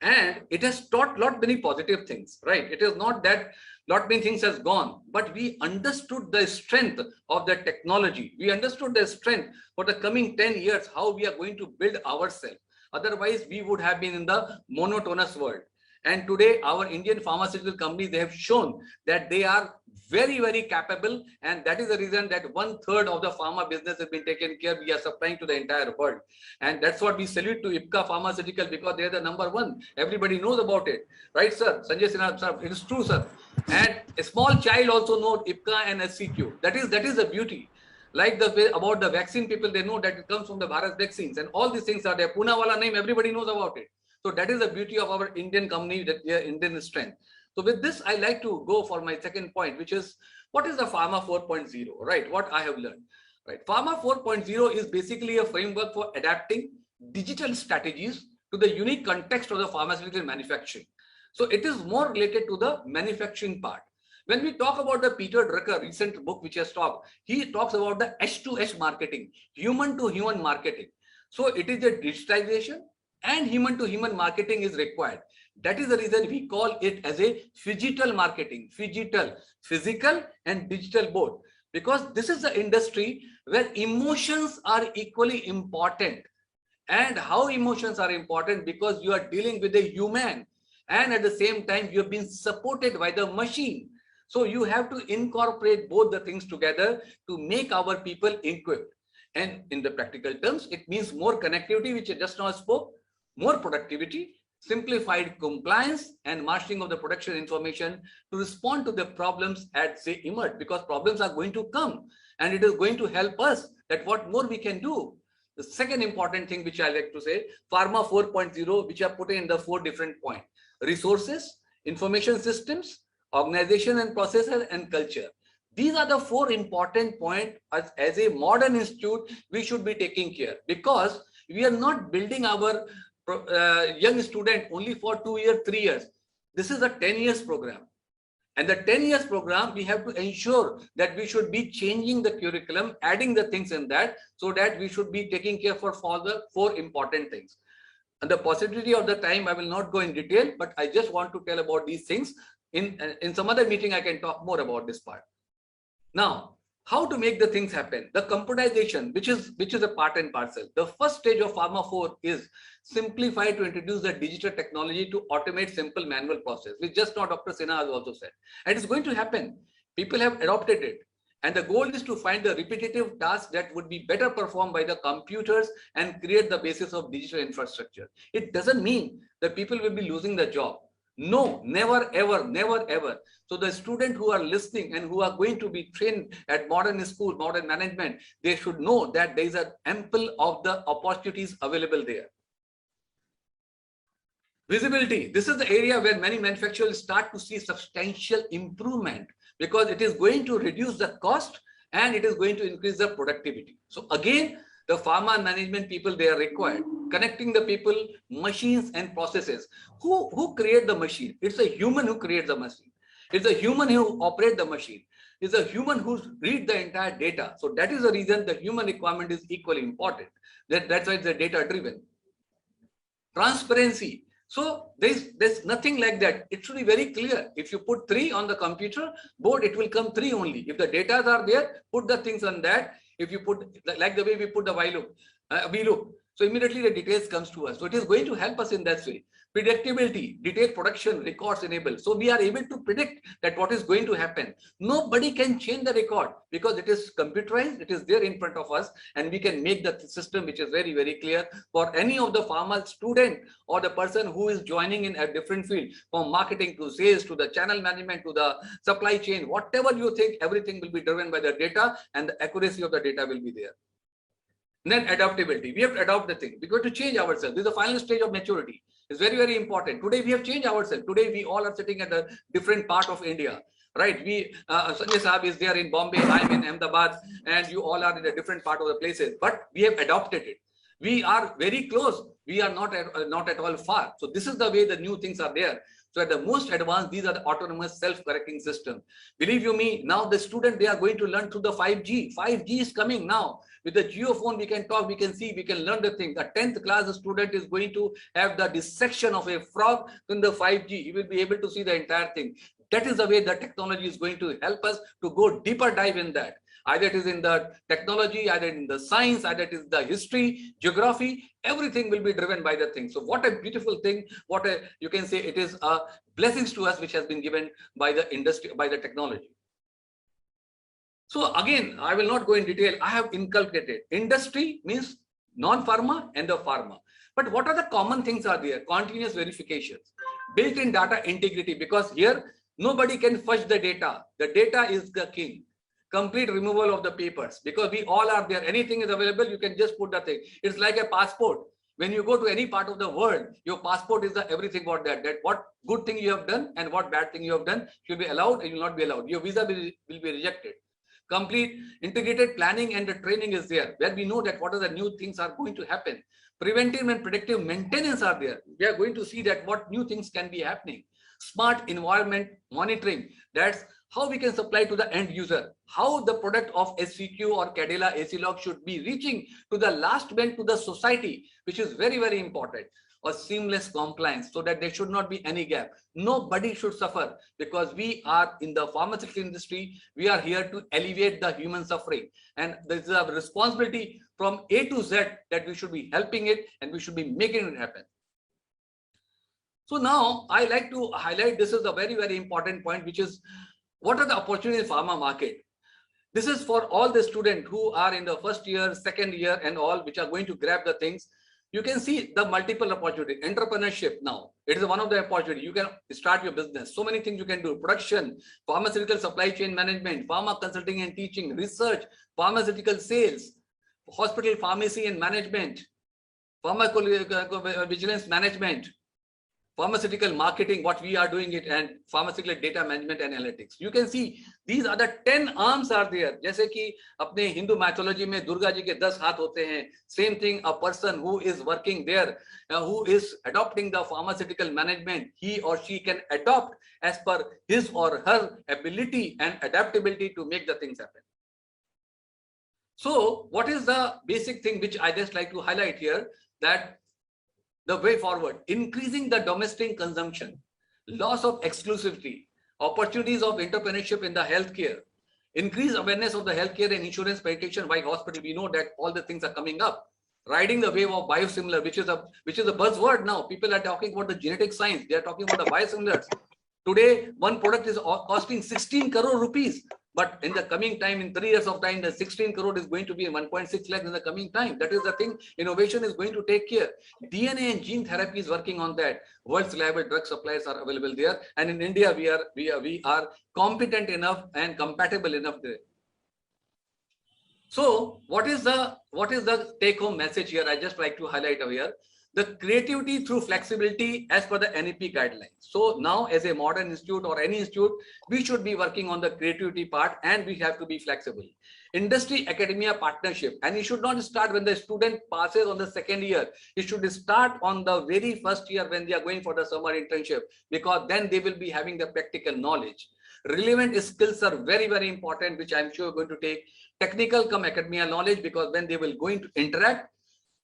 and it has taught lot many positive things, right? It is not that lot many things has gone, but we understood the strength of the technology. We understood the strength for the coming 10 years, how we are going to build ourselves. Otherwise, we would have been in the monotonous world. And today, our Indian pharmaceutical companies, they have shown that they are very, very capable. And that is the reason that 1/3 of the pharma business has been taken care. We are supplying to the entire world. And that's what we salute to Ipca Pharmaceutical, because they're the #1. Everybody knows about it. Right, sir? Sanjay Sinha, sir, it is true, sir. And a small child also knows IPCA and SCQ. That is the beauty. Like the way about the vaccine, people, they know that it comes from the Bharat vaccines, and all these things are there. Poonawalla name, everybody knows about it. So that is the beauty of our Indian company, that we are Indian strength. So with this, I like to go for my second point, which is what is the Pharma 4.0, right? What I have learned, right? Pharma 4.0 is basically a framework for adapting digital strategies to the unique context of the pharmaceutical manufacturing. So it is more related to the manufacturing part. When we talk about the Peter Drucker recent book which has talked, he talks about the H2H marketing, human to human marketing. So it is a digitization and human to human marketing is required. That is the reason we call it as a phygital marketing, physical and digital both, because this is the industry where emotions are equally important. And how emotions are important, because you are dealing with a human and at the same time you have been supported by the machine. So you have to incorporate both the things together to make our people equipped. And in the practical terms, it means more connectivity, which I just now spoke, more productivity, simplified compliance, and marshalling of the production information to respond to the problems as they emerge, because problems are going to come and it is going to help us that what more we can do. The second important thing which I like to say, Pharma 4.0, which are put in the 4 different points: resources, information systems, organization and processes, and culture. These are the 4 important points as a modern institute we should be taking care, because we are not building our young student only for 2 years, 3 years. This is a 10 years program. And the 10 years program, we have to ensure that we should be changing the curriculum, adding the things in that, so that we should be taking care for the 4 important things. And the possibility of the time, I will not go in detail, but I just want to tell about these things. In some other meeting, I can talk more about this part. Now, how to make the things happen? The computerization, which is a part and parcel. The first stage of Pharma 4 is simplify to introduce the digital technology to automate simple manual process, which just now Dr. Sinha has also said. And it's going to happen. People have adopted it. And the goal is to find the repetitive tasks that would be better performed by the computers and create the basis of digital infrastructure. It doesn't mean that people will be losing their job. No, never, ever, never, ever. So the students who are listening and who are going to be trained at modern school, modern management, they should know that there is an ample of the opportunities available there. Visibility. This is the area where many manufacturers start to see substantial improvement, because it is going to reduce the cost and it is going to increase the productivity. So again, the pharma management people, they are required. Connecting the people, machines and processes. Who create the machine? It's a human who creates the machine. It's a human who operates the machine. It's a human who reads the entire data. So that is the reason the human requirement is equally important. That's why it's a data driven. Transparency. So there's nothing like that. It should be very clear. If you put 3 on the computer board, it will come 3 only. If the data are there, put the things on that. If you put, like the way we put the VLOOK, so immediately the details comes to us. So it is going to help us in that way. Predictability, detailed production, records enabled. So we are able to predict that what is going to happen. Nobody can change the record because it is computerized. It is there in front of us, and we can make the system which is very, very clear for any of the pharma student or the person who is joining in a different field, from marketing to sales to the channel management to the supply chain, whatever you think, everything will be driven by the data, and the accuracy of the data will be there. And then adaptability. We have to adapt the thing. We're going to change ourselves. This is the final stage of maturity. It's very, very important. Today we have changed ourselves. Today we all are sitting at a different part of India, right? Sanjay Saab is there in Bombay, I'm in Ahmedabad, and you all are in a different part of the places. But we have adopted it. We are very close. We are not at all far. So this is the way the new things are there. So at the most advanced, these are the autonomous self-correcting system. Believe you me, now the student, they are going to learn through the 5G. 5G is coming now. With the geophone, we can talk, we can see, we can learn the thing. The 10th class student is going to have the dissection of a frog in the 5G. He will be able to see the entire thing. That is the way the technology is going to help us to go deeper dive in that. Either it is in the technology, either in the science, either it is the history, geography, everything will be driven by the thing. So what a beautiful thing, you can say it is a blessings to us which has been given by the industry, by the technology. So again, I will not go in detail. I have inculcated. Industry means non-pharma and the pharma. But what are the common things are there? Continuous verifications, built-in data integrity, because here Nobody can fudge the data. The data is the king. Complete removal of the papers, because we all are there. Anything is available. You can just put the thing. It's like a passport. When you go to any part of the world, your passport is the everything about that. That what good thing you have done and what bad thing you have done should be allowed and will not be allowed. Your visa will be rejected. Complete integrated planning and the training is there, where we know that what are the new things are going to happen. Preventive and predictive maintenance are there. We are going to see that what new things can be happening. Smart environment monitoring. That's how we can supply to the end user. How the product of SCQ or Cadila AC-Log should be reaching to the last man, to the society, which is very, very important. Or seamless compliance, so that there should not be any gap. Nobody should suffer, because we are in the pharmaceutical industry. We are here to alleviate the human suffering. And there is a responsibility from A to Z that we should be helping it and we should be making it happen. So now I like to highlight, this is a very, very important point, which is what are the opportunities in pharma market? This is for all the students who are in the first year, second year and all, which are going to grab the things. You can see the multiple opportunity. Entrepreneurship now, it is one of the opportunity. You can start your business. So many things you can do. Production, pharmaceutical supply chain management, pharma consulting and teaching, research, pharmaceutical sales, hospital pharmacy and management, pharmacovigilance management, pharmaceutical marketing, what we are doing it, and pharmaceutical data management and analytics. You can see these are the 10 arms are there. जैसे कि अपने Hindu mythology में दुर्गा जी के 10 हाथ होते हैं. Same thing, a person who is working there, who is adopting the pharmaceutical management, he or she can adopt as per his or her ability and adaptability to make the things happen. So what is the basic thing which I just like to highlight here, that the way forward, increasing the domestic consumption, loss of exclusivity, opportunities of entrepreneurship in the healthcare, increased awareness of the healthcare and insurance penetration by hospital. We know that all the things are coming up. Riding the wave of biosimilar, which is a buzzword now. People are talking about the genetic science. They are talking about the biosimilars. Today, one product is costing 16 crore rupees. But in the coming time, in 3 years of time, the 16 crore is going to be 1.6 lakh in the coming time. That is the thing. Innovation is going to take care. DNA and gene therapy is working on that. World's reliable drug suppliers are available there. And in India, we are competent enough and compatible enough there. So what is the take-home message here? I just like to highlight over here. The creativity through flexibility as per the NEP guidelines. So now as a modern institute or any institute, we should be working on the creativity part and we have to be flexible. Industry academia partnership, and it should not start when the student passes on the second year. It should start on the very first year when they are going for the summer internship, because then they will be having the practical knowledge. Relevant skills are very, very important, which I'm sure are going to take. Technical come academia knowledge, because when they will going to interact,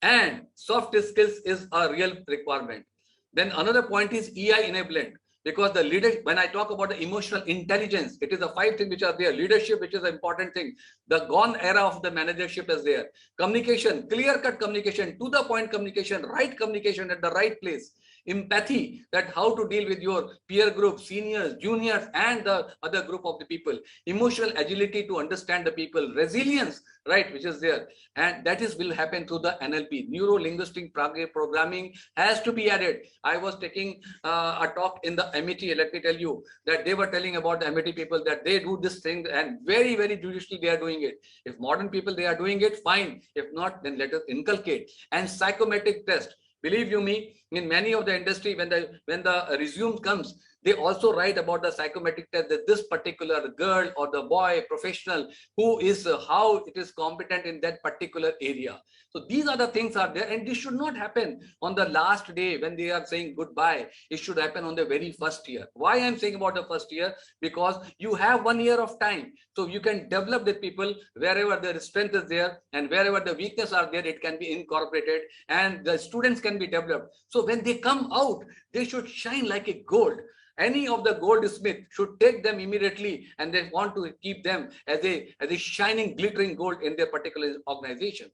and soft skills is a real requirement. Then another point is EI enablement, because the leader, when I talk about the emotional intelligence, it is the 5 things which are there. Leadership, which is an important thing. The gone era of the managership is there. Communication, clear-cut communication, to the point communication, right communication at the right place. Empathy, that how to deal with your peer group, seniors, juniors, and the other group of the people. Emotional agility to understand the people. Resilience, right, which is there. And that will happen through the NLP. Neuro-linguistic programming has to be added. I was taking a talk in the MIT. Let me tell you that they were telling about the MIT people that they do this thing and very, very judiciously they are doing it. If modern people, they are doing it, fine. If not, then let us inculcate. And psychometric test. Believe you me, in many of the industry, when the resume comes, they also write about the psychometric test, that this particular girl or the boy professional who is how it is competent in that particular area. So these are the things are there, and this should not happen on the last day when they are saying goodbye. It should happen on the very first year. Why I'm saying about the first year? Because you have 1 year of time, so you can develop the people wherever their strength is there and wherever the weakness are there, it can be incorporated and the students can be developed. So when they come out, they should shine like a gold. Any of the goldsmith should take them immediately, and they want to keep them as a shining, glittering gold in their particular organization.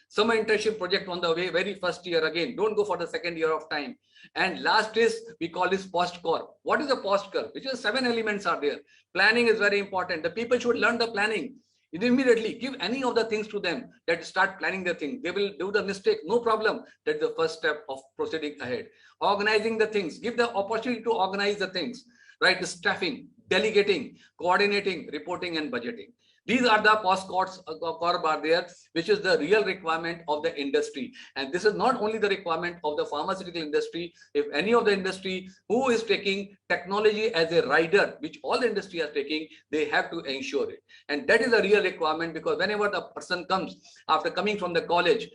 Summer internship project on the way, very first year again. Don't go for the second year of time. And last is, we call this post-core. What is a post-core? Which is 7 elements are there. Planning is very important. The people should learn the planning. Immediately give any of the things to them that start planning the thing. They will do the mistake, no problem. That's the first step of proceeding ahead. Organizing the things, give the opportunity to organize the things. right? Staffing, delegating, coordinating, reporting, and budgeting. These are the postcodes are there, which is the real requirement of the industry. And this is not only the requirement of the pharmaceutical industry. If any of the industry who is taking technology as a rider, which all the industry are taking, they have to ensure it. And that is a real requirement, because whenever the person comes after coming from the college,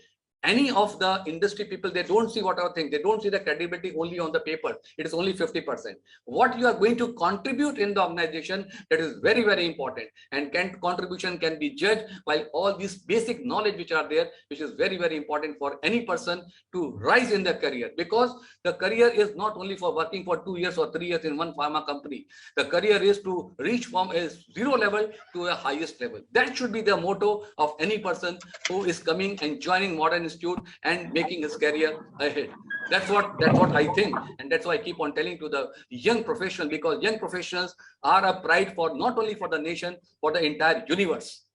any of the industry people, they don't see whatever thing, they don't see the credibility only on the paper. It is only 50%. What you are going to contribute in the organization, that is very, very important. And contribution can be judged by all these basic knowledge which are there, which is very, very important for any person to rise in their career. Because the career is not only for working for 2 years or 3 years in one pharma company. The career is to reach from a 0 level to a highest level. That should be the motto of any person who is coming and joining Modern Institute and making his career ahead. That's what I think, and that's why I keep on telling to the young professionals, because young professionals are a pride for not only for the nation, for the entire universe.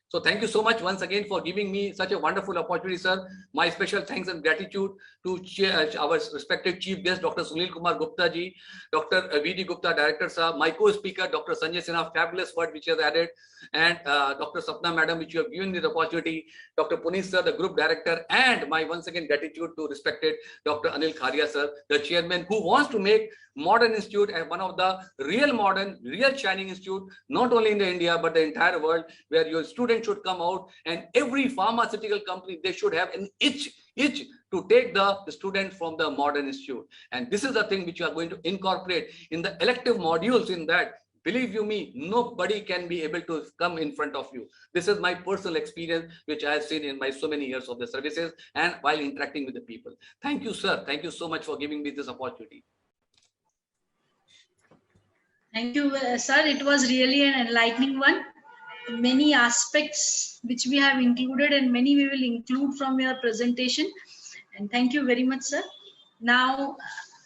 So thank you so much once again for giving me such a wonderful opportunity, sir. My special thanks and gratitude to our respected chief guest, Dr. Sunil Kumar Gupta ji, Dr. V.D. Gupta, Director sir, my co-speaker, Dr. Sanjay Sinha, fabulous word which has added, and Dr. Sapna Madam, which you have given me the opportunity, Dr. Puneet sir, the Group Director, and my once again gratitude to respected Dr. Anil Kharia sir, the Chairman, who wants to make Modern Institute as one of the real modern, real shining institute, not only in the India, but the entire world, where your students should come out, and every pharmaceutical company, they should have an itch to take the student from the Modern Institute. And this is the thing which you are going to incorporate in the elective modules. In that, believe you me, nobody can be able to come in front of you. This is my personal experience, which I have seen in my so many years of the services and while interacting with the people. Thank you, sir. Thank you so much for giving me this opportunity. Thank you, sir. It was really an enlightening one. Many aspects which we have included, and many we will include from your presentation. And thank you very much, sir. Now,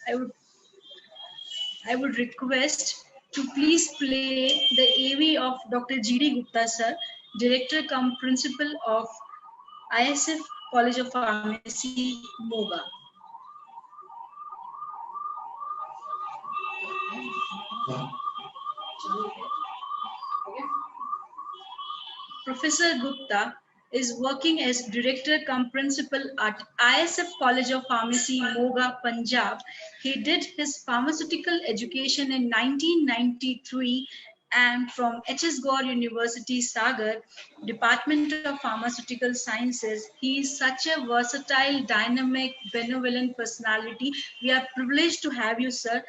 I would request to please play the AV of Dr. G.D. Gupta, sir, Director cum Principal of ISF College of Pharmacy, Moga. Professor Gupta is working as Director cum Principal at ISF College of Pharmacy, Moga, Punjab. He did his pharmaceutical education in 1993 and from H.S. Gore University, Sagar, Department of Pharmaceutical Sciences. He is such a versatile, dynamic, benevolent personality. We are privileged to have you, sir.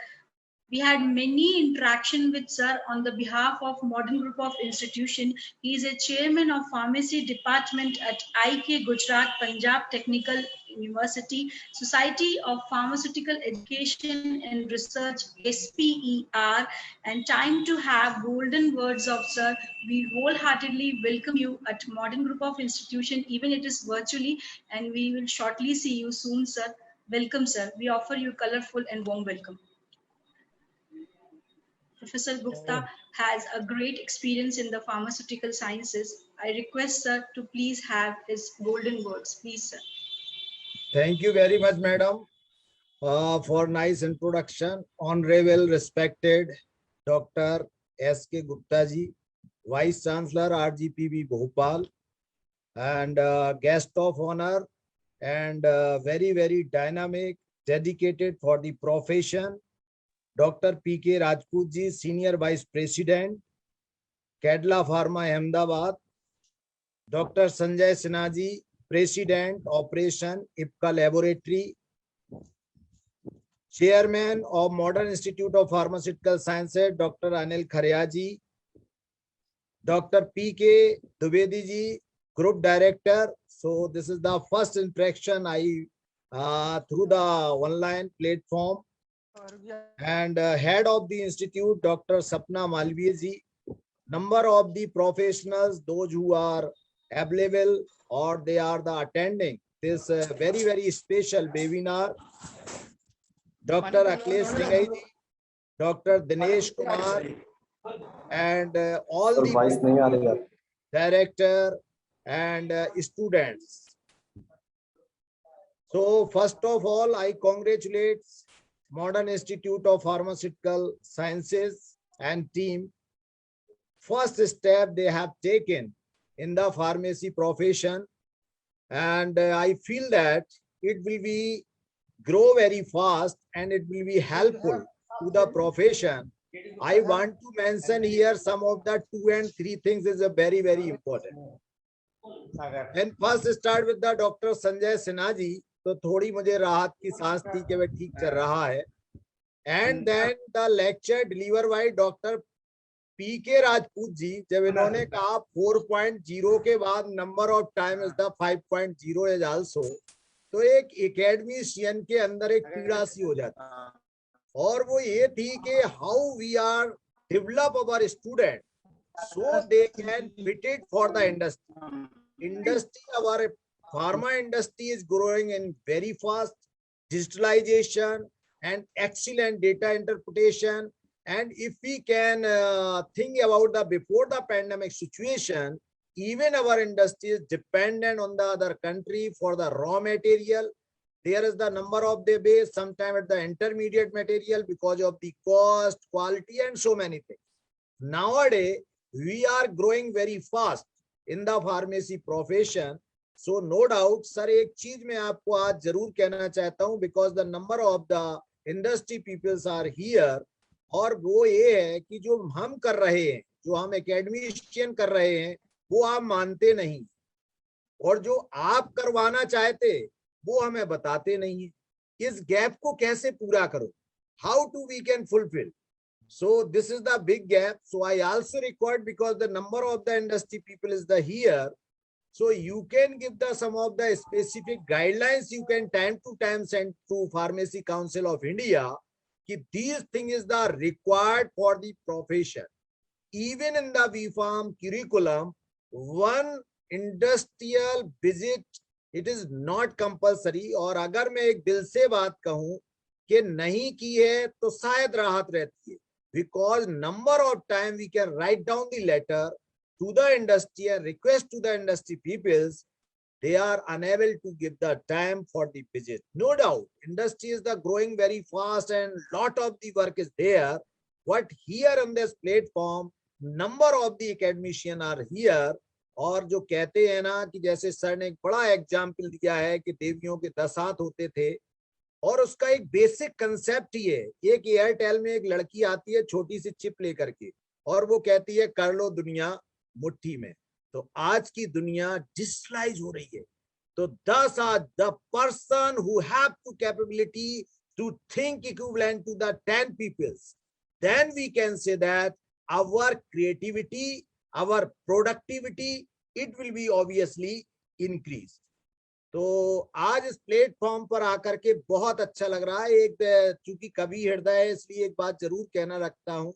We had many interaction with sir on the behalf of Modern Group of Institution. He is a chairman of Pharmacy Department at IK Gujarat Punjab Technical University, Society of Pharmaceutical Education and Research, SPER, and time to have golden words of sir. We wholeheartedly welcome you at Modern Group of Institution, even it is virtually, and we will shortly see you soon, sir. Welcome, sir. We offer you colorful and warm welcome. Professor Gupta has a great experience in the pharmaceutical sciences. I request sir to please have his golden words. Please, sir. Thank you very much, madam, for nice introduction. Honorable, respected Dr. S.K. Gupta ji, Vice Chancellor, RGPB Bhopal, and guest of honor, and very, very dynamic, dedicated for the profession, Dr. P.K. Rajput ji, Senior Vice President, Cadla Pharma, Ahmedabad, Dr. Sanjay Sinha ji, President, Operation, IPCA Laboratory, Chairman of Modern Institute of Pharmaceutical Sciences, Dr. Anil Kharia ji, Dr. P.K. Dwivedi ji, Group Director. So this is the first interaction through the online platform. And head of the institute, Dr. Sapna Malviya ji, number of the professionals, those who are available or they are the attending this very, very special webinar, Dr. Akhilesh Singhai ji, Dr. Dinesh Kumar, and all the director and students. So first of all, I congratulate Modern Institute of Pharmaceutical Sciences and team, first step they have taken in the pharmacy profession, and I feel that it will be grow very fast and it will be helpful to the profession. I want to mention here some of the 2 and 3 things is a very important. And first start with the Dr. Sanjay Sinha ji. तो थोड़ी मुझे राहत की सांस थी कि वह ठीक चल रहा है. And then the lecture delivered by Dr. P.K. Rajput जी, जब इन्होंने कहा 4.0 के बाद number of time is the 5.0 is also, तो एक एकेडमिशियन के अंदर एक पीड़ा सी हो जाती है, और वो ये थी कि how we are develop our student so they can fit it for the industry. Our pharma industry is growing in very fast, digitalization and excellent data interpretation. And if we can think about the before the pandemic situation, even our industry is dependent on the other country for the raw material. There is the number of the base, sometimes at the intermediate material because of the cost, quality and so many things. Nowadays, we are growing very fast in the pharmacy profession. So no doubt, sir, एक चीज मैं आपको आज जरूर कहना चाहता हूँ, because the number of the industry peoples are here, और वो ये है कि जो हम कर रहे हैं, जो हम एकेडमिशियन कर रहे हैं, वो आप मानते नहीं, और जो आप करवाना चाहते वो हमें बताते नहीं है. इस गैप को कैसे पूरा करो? How do we can fulfill? So this is the big gap. So I also record, because the number of the industry people is the here. So you can give the some of the specific guidelines you can time to time send to Pharmacy Council of India. Ki these things is the required for the profession. Even in the V-Pharm curriculum, one industrial visit, it is not compulsory. और अगर मैं एक दिल से बात कहूँ कि नहीं की है तो शायद राहत रहती है, because number of time we can write down the letter to the industry and request to the industry peoples, they are unable to give the time for the visit. No doubt, industry is the growing very fast and lot of the work is there. What here on this platform, number of the academician are here, और जो कहते हैं ना कि जैसे sir ने एक बड़ा एग्जाम्पल दिया है कि देवियों के 10 हाथ होते थे, और उसका एक बेसिक कंसेप्ट ही है. एक एयरटेल में एक लड़की आती है छोटी सी चिप लेकर के, और वो कहती है कर लो दुनिया मुट्ठी में. तो आज की दुनिया डिजिटलाइज हो रही है, तो 10 are the person who have the capability to think equivalent to the 10 peoples. Then we can say that our creativity, our productivity, it will be obviously increased. तो आज इस प्लेटफॉर्म पर आकर के बहुत अच्छा लग रहा है. एक चूंकि कवि हृदय है, इसलिए एक बात जरूर कहना रखता हूं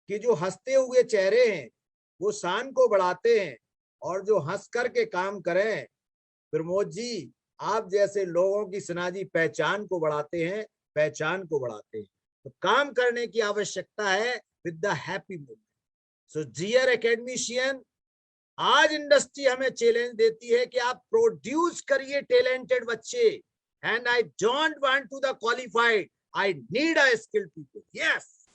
कि जो हंसते हुए चेहरे हैं वो शान को बढ़ाते हैं, और जो हंस करके काम करें, प्रमोद जी आप जैसे लोगों की सिन्हा जी पहचान को बढ़ाते हैं, पहचान को बढ़ाते हैं. तो काम करने की आवश्यकता है with the happy movement. So dear academician, आज इंडस्ट्री हमें चैलेंज देती है कि आप प्रोड्यूस करिए टैलेंटेड बच्चे, and I don't want to the qualified, I need a skilled people. Yes,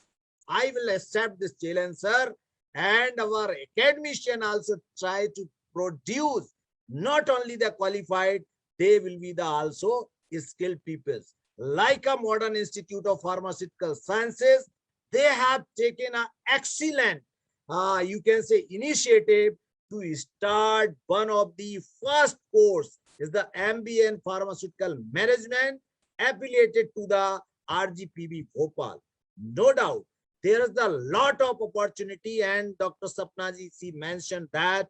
I will accept this challenge sir, and our academician also try to produce not only the qualified, they will be the also skilled peoples. Like a Modern Institute of Pharmaceutical Sciences, they have taken an excellent you can say initiative to start one of the first course is the MBA in Pharmaceutical Management affiliated to the RGPB Bhopal. No doubt there is a lot of opportunity, and Dr. Sapna ji, she mentioned that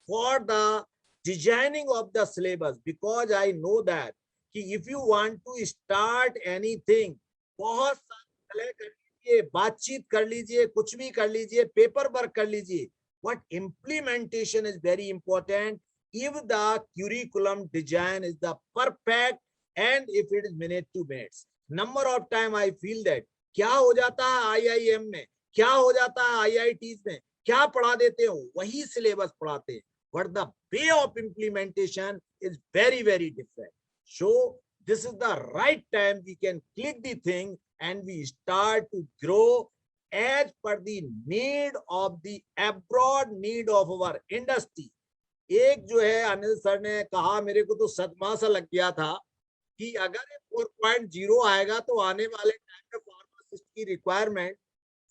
for the designing of the syllabus, because I know that if you want to start anything, बहुत सारे कर लीजिए, बातचीत कर लीजिए, कुछ भी कर लीजिए, पेपर वर्क कर लीजिए, but implementation is very important. If the curriculum design is the perfect and if it is minute to minutes, number of time I feel that क्या हो जाता है IIM में, क्या हो जाता है IITs में, क्या पढ़ा देते हो, वही सिलेबस पढ़ाते हैं, but the way of implementation is very different. So this is the right time we can click the thing and we start to grow as per the need of the abroad need of our industry. एक जो है Anil sir ने कहा, मेरे को तो सदमा सा लग गया था कि अगर 4.0 आएगा तो आने वाले टाइम में फार्मासिस्ट की रिक्वायरमेंट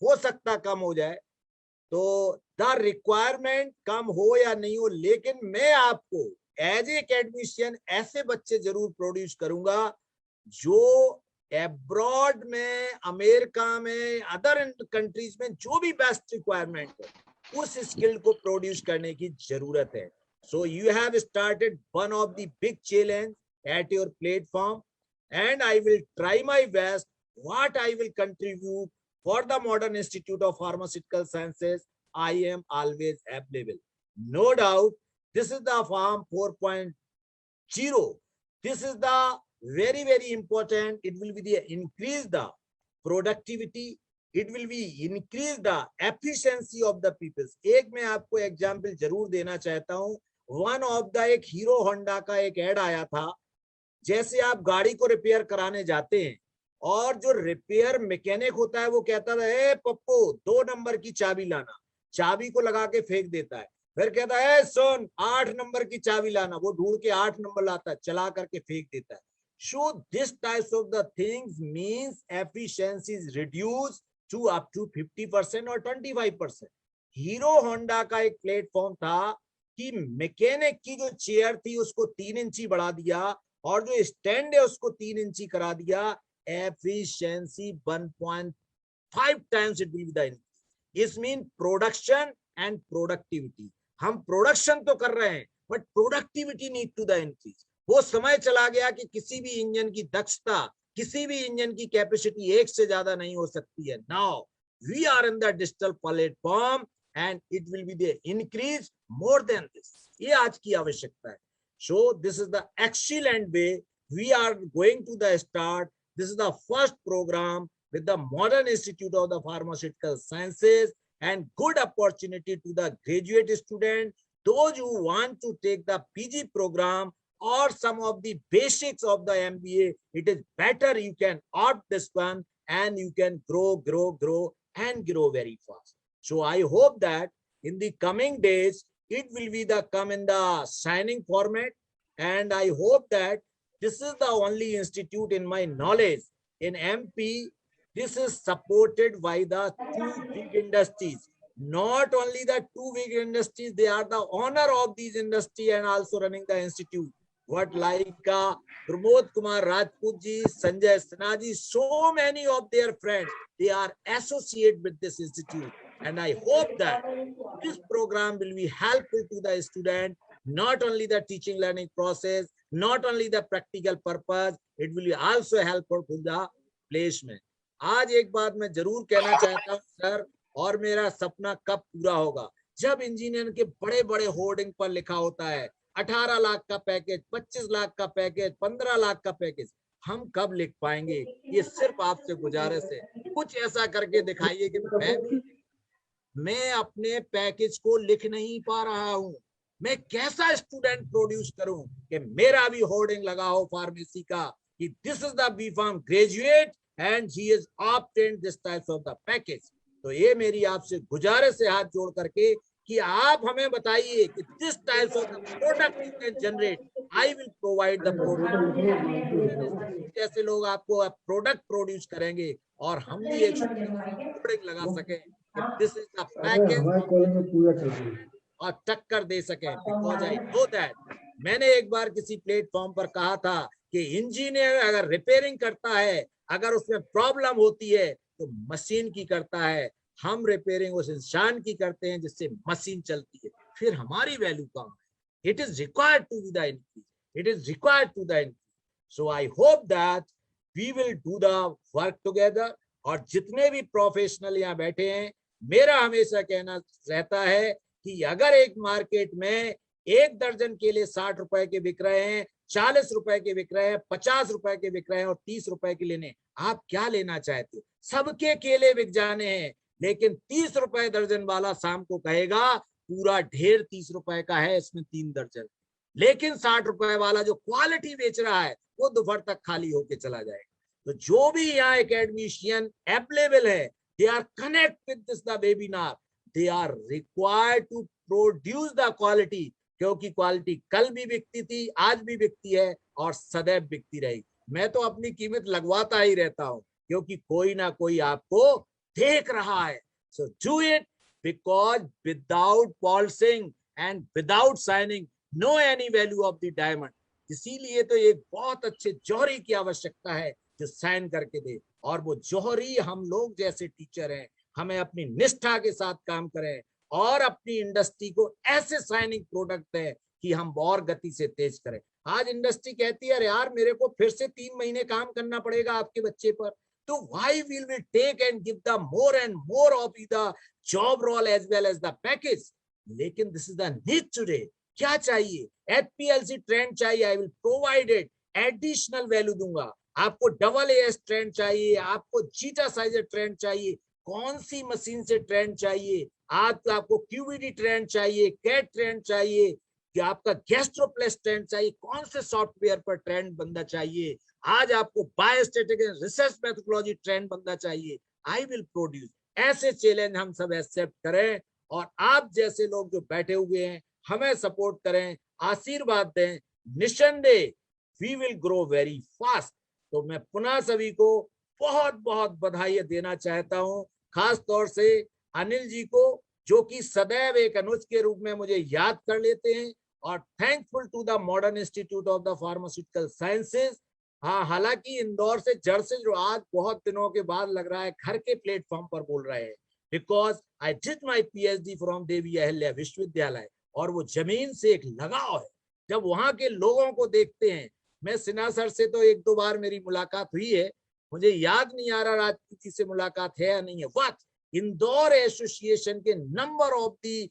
हो सकता कम हो जाए। तो द रिक्वायरमेंट कम हो या नहीं हो, लेकिन मैं आपको एज ए एकेडमिशियन ऐसे बच्चे जरूर प्रोड्यूस करूंगा जो एब्रॉड में, अमेरिका में, अदर कंट्रीज में जो भी बेस्ट रिक्वायरमेंट है उस स्किल को प्रोड्यूस करने की जरूरत है। So you have started one of the big challenge at your platform, and I will try my best what I will contribute for the Modern Institute of Pharmaceutical Sciences. I am always available. No doubt, this is the farm 4.0. This is the very, very important. It will be the increase the productivity. It will be increase the efficiency of the people. एक मैं आपको example जरूर देना चाहता हूँ। One of the एक hero Honda का एक ऐड आया था, जैसे आप गाड़ी को रिपेयर कराने जाते हैं और जो रिपेयर मैकेनिक होता है वो कहता था, ए पप्पू 2 नंबर की चाबी लाना, चाबी को लगा के फेंक देता है, फिर कहता है सुन 8 नंबर की चाबी लाना, वो ढूंढ के 8 नंबर लाता है, चला करके फेंक देता है। So this types of the things means efficiency is reduced to up to 50% or 25%. Hero Honda का एक प्लेटफॉर्म था कि मैकेनिक की जो चेयर थी उसको 3 इंची बढ़ा दिया और जो स्टैंड है उसको 3 इंची करा दिया। Efficiency 1.5 times it will be the increase. Is mean production and productivity. हम प्रोडक्शन तो कर रहे हैं but productivity need to the increase. वो समय चला गया कि किसी भी इंजन की दक्षता, किसी भी इंजन की कैपेसिटी 1 से ज्यादा नहीं हो सकती है। Now we are in the digital platform and it will be the increase more than this. ये आज की आवश्यकता है। So this is the excellent way we are going to the start. This is the first program with the Modern Institute of the Pharmaceutical Sciences, and good opportunity to the graduate student, those who want to take the PG program or some of the basics of the MBA. It is better you can opt this one and you can grow and grow very fast. So I hope that in the coming days, it will be come in the signing format. And I hope that this is the only institute in my knowledge in MP. This is supported by the 2 big industries. Not only the 2 big industries, they are the owner of these industry and also running the institute. What like Pramod Kumar Rajput ji, Sanjay Sinha ji, so many of their friends, they are associated with this institute. And I hope that this program will be helpful to the student, not only the teaching learning process, not only the practical purpose, it will be also helpful to the placement. आज एक बात मैं जरूर कहना चाहता हूँ sir, और मेरा सपना कब पूरा होगा, जब इंजीनियर के बड़े बड़े होर्डिंग पर लिखा होता है 18 लाख का पैकेज, 25 लाख का पैकेज, 15 लाख का पैकेज, हम कब लिख पाएंगे? ये सिर्फ आपसे गुजारिश है, कुछ ऐसा करके दिखाइए कि मैं अपने पैकेज को लिख नहीं पा रहा हूं, मैं कैसा स्टूडेंट प्रोड्यूस करूं कि मेरा भी होर्डिंग लगा हो फार्मेसी का कि this is the B.Pharm graduate and he is obtained this types of the package. तो ये मेरी आपसे गुजारिश है हाथ जोड़ करके कि आप हमें बताइए कि this types of the product you can generate, I will provide the product. ऐसे लोग आपको प्रोडक्ट प्रोड्यूस करेंगे और हम भी एक होर्डिंग लगा सके This is the package और टक्कर दे सके। Because I know that मैंने एक बार किसी प्लेटफॉर्म पर कहा था कि इंजीनियर अगर रिपेयरिंग करता है, अगर उसमें प्रॉब्लम होती है तो मशीन की करता है, हम रिपेयरिंग उस इंसान की करते हैं जिससे मशीन चलती है, फिर हमारी वैल्यू कम है। It is required to be the increase. It is required to the increase. So I hope that we will do the work together। और जितने भी प्रोफेशनल यहाँ बैठे हैं, मेरा हमेशा कहना रहता है कि अगर एक मार्केट में 1 दर्जन केले 60 रुपए के बिक रहे हैं, 40 रुपए के बिक रहे हैं, 50 रुपए के बिक रहे हैं और 30 रुपए के लेने, आप क्या लेना चाहते हो? सबके केले बिक जाने हैं, लेकिन 30 रुपए दर्जन वाला शाम को कहेगा पूरा ढेर 30 रुपए का है, इसमें 3 दर्जन। लेकिन 60 रुपए वाला जो क्वालिटी बेच रहा है वो दोपहर तक खाली होके चला जाएगा। तो जो भी यहाँ एकेडमिशियन अवेलेबल है, they are connect with this the webinar, they are required to produce the quality, क्योंकि क्वालिटी कल भी बिकती थी, आज भी बिकती है और सदैव बिकती रहेगी। मैं तो अपनी कीमत लगवाता ही रहता हूँ, क्योंकि कोई ना कोई आपको देख रहा है। So do it, because without polishing and without shining no any value of the diamond. इसीलिए तो एक बहुत अच्छे जौहरी की आवश्यकता है जो साइन करके दे, और वो जौहरी हम लोग जैसे टीचर हैं, हमें अपनी निष्ठा के साथ काम करें और अपनी इंडस्ट्री को ऐसे साइनिंग प्रोडक्ट है कि हम और गति से तेज करें। आज इंडस्ट्री कहती है यार मेरे को फिर से 3 महीने काम करना पड़ेगा आपके बच्चे पर, तो why will we take and give the more and more of the job role as well as the package. लेकिन this is the need today. क्या चाहिए? HPLC ट्रेंड चाहिए, I will provide it, additional value दूंगा आपको। AAS trend चाहिए आपको, zeta scissor trend चाहिए, कौन सी मशीन से ट्रेंड चाहिए, आज तो आपको QVD ट्रेंड चाहिए, कैट ट्रेंड चाहिए, कि आपका गैस्ट्रोप्लेस ट्रेंड चाहिए, कौन से सॉफ्टवेयर पर ट्रेंड बंदा चाहिए, आज आपको बायोस्टैटिक रिसर्च मेथोडोलॉजी ट्रेंड बंदा चाहिए, आई विल प्रोड्यूस। ऐसे चैलेंज हम सब एक्सेप्ट करें और आप जैसे लोग जो बैठे हुए हैं हमें सपोर्ट करें, आशीर्वाद दें, निसंदेह we will grow very fast. तो मैं पुनः सभी को बहुत बहुत बधाई देना चाहता हूं, खास तौर से अनिल जी को, जो कि सदैव एक अनुज के रूप में मुझे याद कर लेते हैं, और thankful to the modern institute of the pharmaceutical sciences. हाँ, हालांकि इंदौर से जड़ से जो आज बहुत दिनों के बाद लग रहा है घर के प्लेटफॉर्म पर बोल रहे हैं, because I did my PhD from Devi Ahilya Vishwavidyalaya, और वो जमीन से एक लगाव है। जब वहां के लोगों को देखते हैं, मैं सिन्हा सर से तो 1-2 बार मेरी मुलाकात हुई है, मुझे याद नहीं आ रहा राजपूत जी से मुलाकात है या नहीं है, बट इंदौर एसोसिएशन के number of the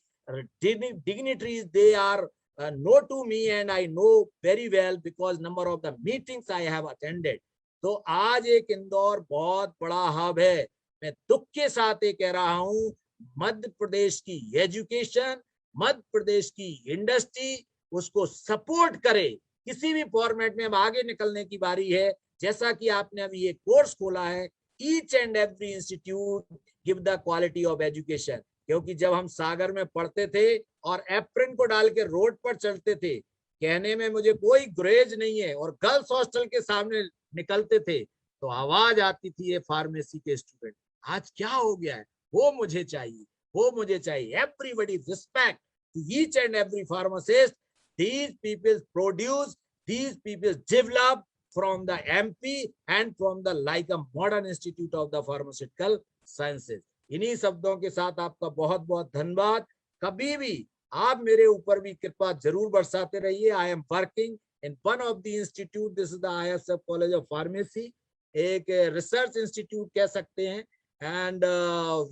dignitaries they are know to me and I know very well because number of the meetings I have attended। तो आज एक इंदौर बहुत बड़ा हब है। मैं दुख के साथ ये कह रहा हूँ, मध्य प्रदेश की एजुकेशन, मध्य प्रदेश की इंडस्ट्री उसको सपोर्ट करे किसी भी फॉर्मेट में। अब आगे निकलने की बारी है। जैसा कि आपने अभी ये कोर्स खोला है, each and every institute give the quality of education. क्योंकि जब हम सागर में पढ़ते थे और एप्रिन को डाल के रोड पर चलते थे, कहने में मुझे कोई गुरेज नहीं है, और गर्ल्स हॉस्टल के सामने निकलते थे तो आवाज आती थी ये फार्मेसी के स्टूडेंट। आज क्या हो गया है? वो मुझे चाहिए, वो मुझे चाहिए। Everybody respect to each and every pharmacist. These people produce, these people develop from the MP and from the like a modern institute of the pharmaceutical sciences। इन्हीं शब्दों के साथ आपका बहुत बहुत धन्यवाद। कभी भी आप मेरे ऊपर भी कृपा जरूर बरसाते रहिए। I am working in one of the institute, this is the ISF college of pharmacy, एक रिसर्च इंस्टीट्यूट कह सकते हैं, and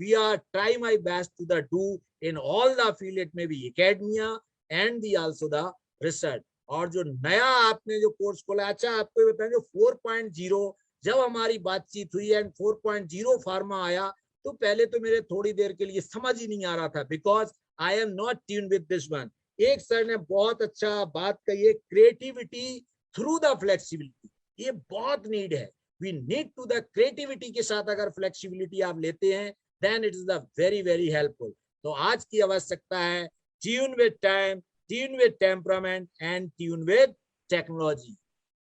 we are try my best to the do in all the field, it may be academia and the also the research. और जो नया आपने जो course खोला, अच्छा आपको बताएं, जो 4.0 जब हमारी बातचीत हुई एंड 4.0 फार्मा आया, तो पहले तो मेरे थोड़ी देर के लिए समझ ही नहीं आ रहा था, because I am not tuned with this one. एक सर ने बहुत अच्छा बात कही है, क्रिएटिविटी थ्रू द फ्लेक्सिबिलिटी, ये बहुत नीड है। We need to the creativity के साथ अगर फ्लेक्सिबिलिटी आप लेते हैं, then it is the very very helpful. तो आज की आवश्यकता है tune with time, tune with temperament and tune with technology.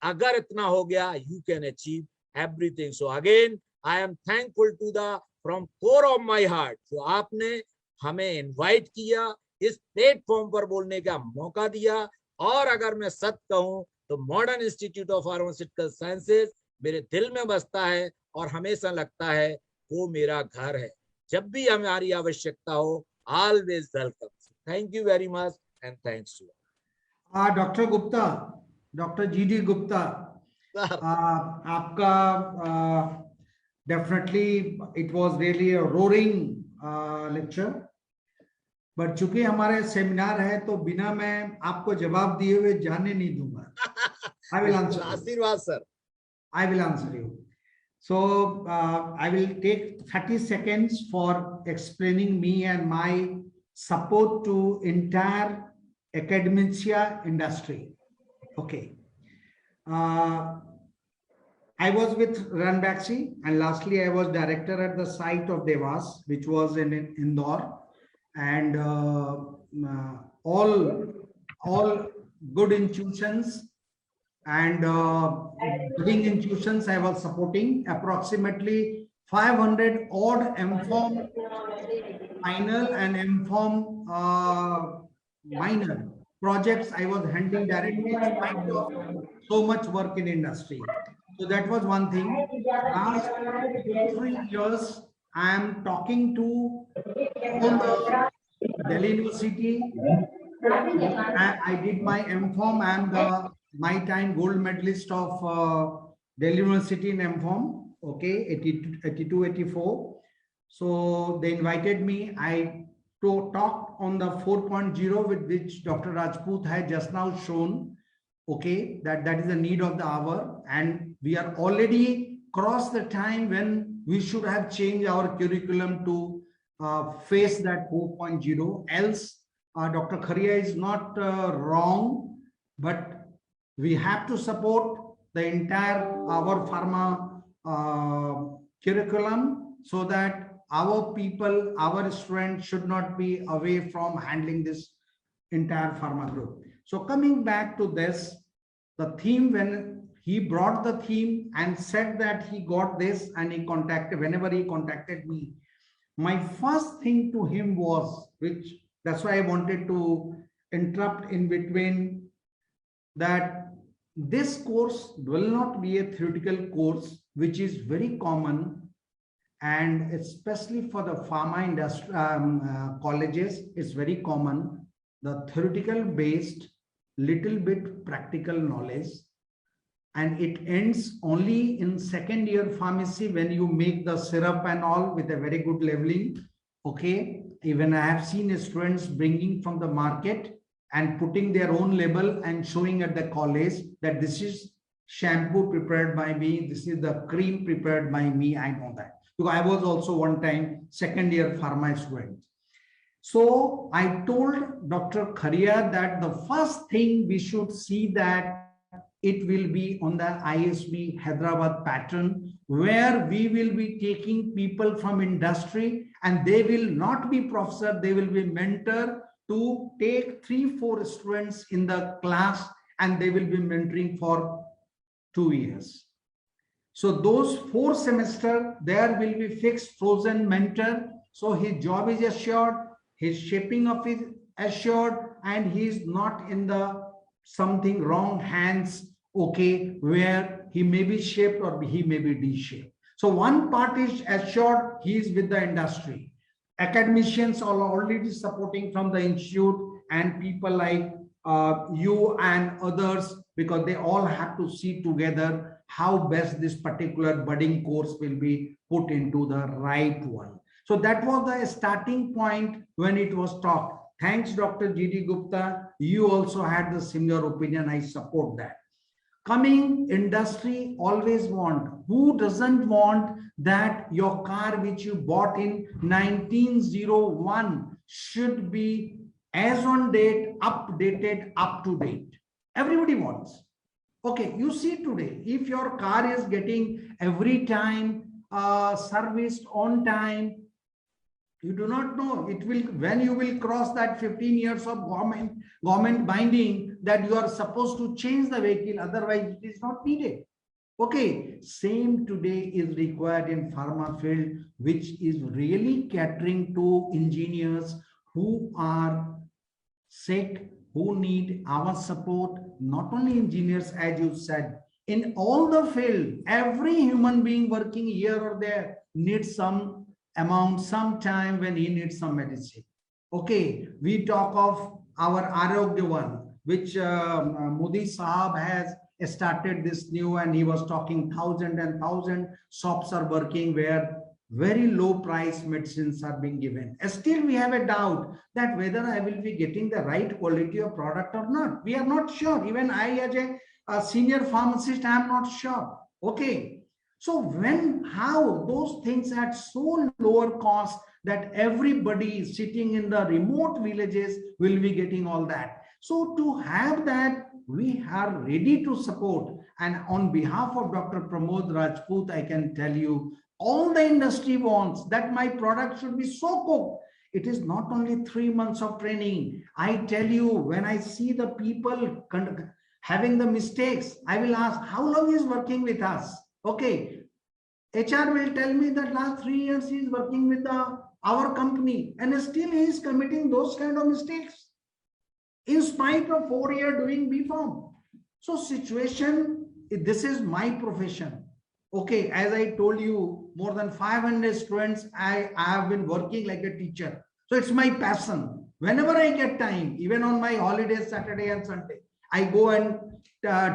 अगर इतना हो गया, you can achieve everything. So again I am thankful to the from core of my heart, जो आपने हमें इनवाइट किया, इस प्लेटफॉर्म पर बोलने का मौका दिया। और अगर मैं सच कहूं तो modern institute of pharmaceutical sciences मेरे दिल में बसता है और हमेशा लगता है वो मेरा घर है। जब भी हमारी आवश्यकता हो, always welcome. Thank you very much and thanks to doctor Gupta, doctor GD Gupta, आपका definitely it was really a roaring lecture, but चूंकि हमारे सेमिनार है तो बिना मैं आपको जवाब दिए हुए जाने नहीं दूंगा। I will answer. आशीर्वाद sir. I will answer you. So I will take 30 seconds for explaining me and my support to entire academia industry. Okay. I was with Ranbaxy, and lastly, I was director at the site of Devas, which was in Indore, and all good institutions and budding institutions I was supporting. Approximately 500 odd MFOM final and MFOM minor projects I was handling directly in spite of so much work in industry. So that was one thing. Last 2-3 years, I am talking to all the Delhi University. I did my MFOM. I am the my time gold medalist of Delhi University in MFOM. Okay, 82, 84. So they invited me. I talked on the 4.0 with which Dr. Rajput had just now shown. Okay, that is the need of the hour, and we are already crossed the time when we should have changed our curriculum to face that 4.0. Else, Dr. Kharia is not wrong, but we have to support the entire our pharma curriculum so that our people, our students should not be away from handling this entire pharma group. So coming back to this, the theme, when he brought the theme and said that he got this, and he contacted, whenever he contacted me, my first thing to him was, which that's why I wanted to interrupt in between, that this course will not be a theoretical course, which is very common, and especially for the pharma industry colleges, it's very common, the theoretical based, little bit practical knowledge, and it ends only in second year pharmacy when you make the syrup and all with a very good labeling. Okay, even I have seen students bringing from the market and putting their own label and showing at the college that this is shampoo prepared by me, this is the cream prepared by me. I know that because I was also one time second year pharma student. So I told Dr. Kharia that the first thing we should see that it will be on the ISB Hyderabad pattern, where we will be taking people from industry, and they will not be professor, they will be mentor to take 3-4 students in the class, and they will be mentoring for 2 years. So those 4 semesters, there will be fixed frozen mentor. So his job is assured, his shaping of is assured, and he is not in the something wrong hands, okay, where he may be shaped or he may be de-shaped. So one part is assured, he is with the industry. Academicians are already supporting from the institute, and people like you and others, because they all have to see together how best this particular budding course will be put into the right one. So that was the starting point when it was talked. Thanks, Dr. G.D. Gupta. You also had the similar opinion. I support that. Coming industry always want, who doesn't want that your car which you bought in 1901 should be as on date, updated, up to date. Everybody wants. Okay, you see today, if your car is getting every time serviced on time, you do not know it will, when you will cross that 15 years of government binding that you are supposed to change the vehicle, otherwise it is not needed. Okay, same today is required in pharma field, which is really catering to engineers who are sick, who need our support. Not only engineers, as you said, in all the field, every human being working here or there needs some amount, some time when he needs some medicine. Okay, we talk of our Arogya One, which Modi Sahab has started this new, and he was talking 1,000 shops are working where very low price medicines are being given. Still, we have a doubt that whether I will be getting the right quality of product or not. We are not sure. Even I, as a senior pharmacist, I am not sure. Okay. So when, how those things at so lower cost that everybody sitting in the remote villages will be getting all that. So to have that we are ready to support. And on behalf of Dr. Pramod Rajput, I can tell you, all the industry wants that my product should be so cooked. It is not only 3 months of training. I tell you, when I see the people having the mistakes, I will ask, how long is working with us? Okay. HR will tell me that last 3 years he is working with our company, and still he is committing those kind of mistakes in spite of 4 years doing B.Pharm. So situation, this is my profession. Okay, as I told you, more than 500 students, I have been working like a teacher. So it's my passion. Whenever I get time, even on my holidays, Saturday and Sunday, I go and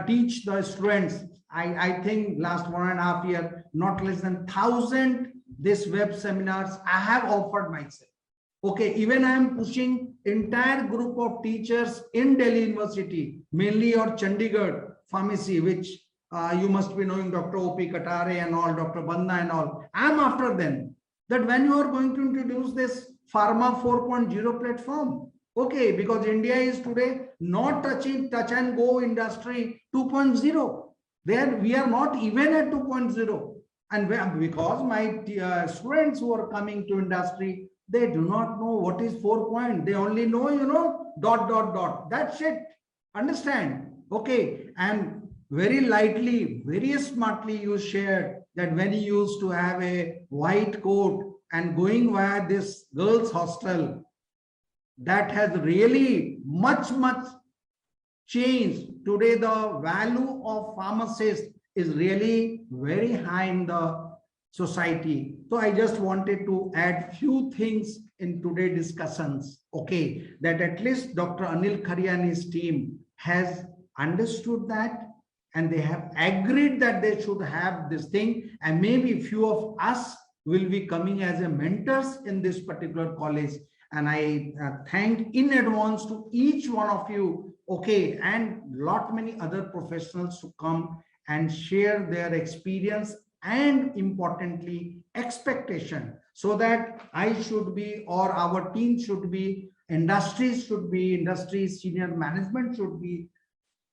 teach the students. I think last 1.5 years, not less than 1,000 this web seminars I have offered myself. Okay, even I am pushing entire group of teachers in Delhi University, mainly your Chandigarh pharmacy, which you must be knowing Dr. O.P. Katare and all, Dr. Banda and all. I am after them, that when you are going to introduce this Pharma 4.0 platform, okay, because India is today not touching touch and go industry 2.0. There we are not even at 2.0. And because my students who are coming to industry, they do not know what is 4. They only know, ... That's it. Understand? Okay. And very lightly, very smartly you shared that when you used to have a white coat and going via this girls' hostel, that has really much changed. Today, the value of pharmacist is really very high in the society. So I just wanted to add few things in today's discussions. Okay, that at least Dr. Anil Kharia and his team has understood that, and they have agreed that they should have this thing, and maybe few of us will be coming as a mentors in this particular college. And I thank in advance to each one of you, okay, and many other professionals to come and share their experience and importantly expectation, so that I should be, or our team should be, industry senior management should be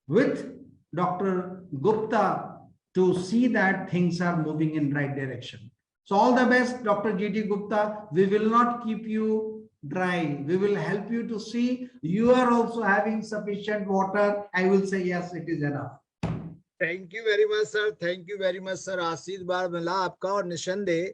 with Dr. Gupta to see that things are moving in right direction. So all the best, Dr. G.D. Gupta. We will not keep you dry. We will help you to see you are also having sufficient water. I will say yes, it is enough. Thank you very much, sir. Thank you very much, sir. आशीष बार मिला आपका और निशंदे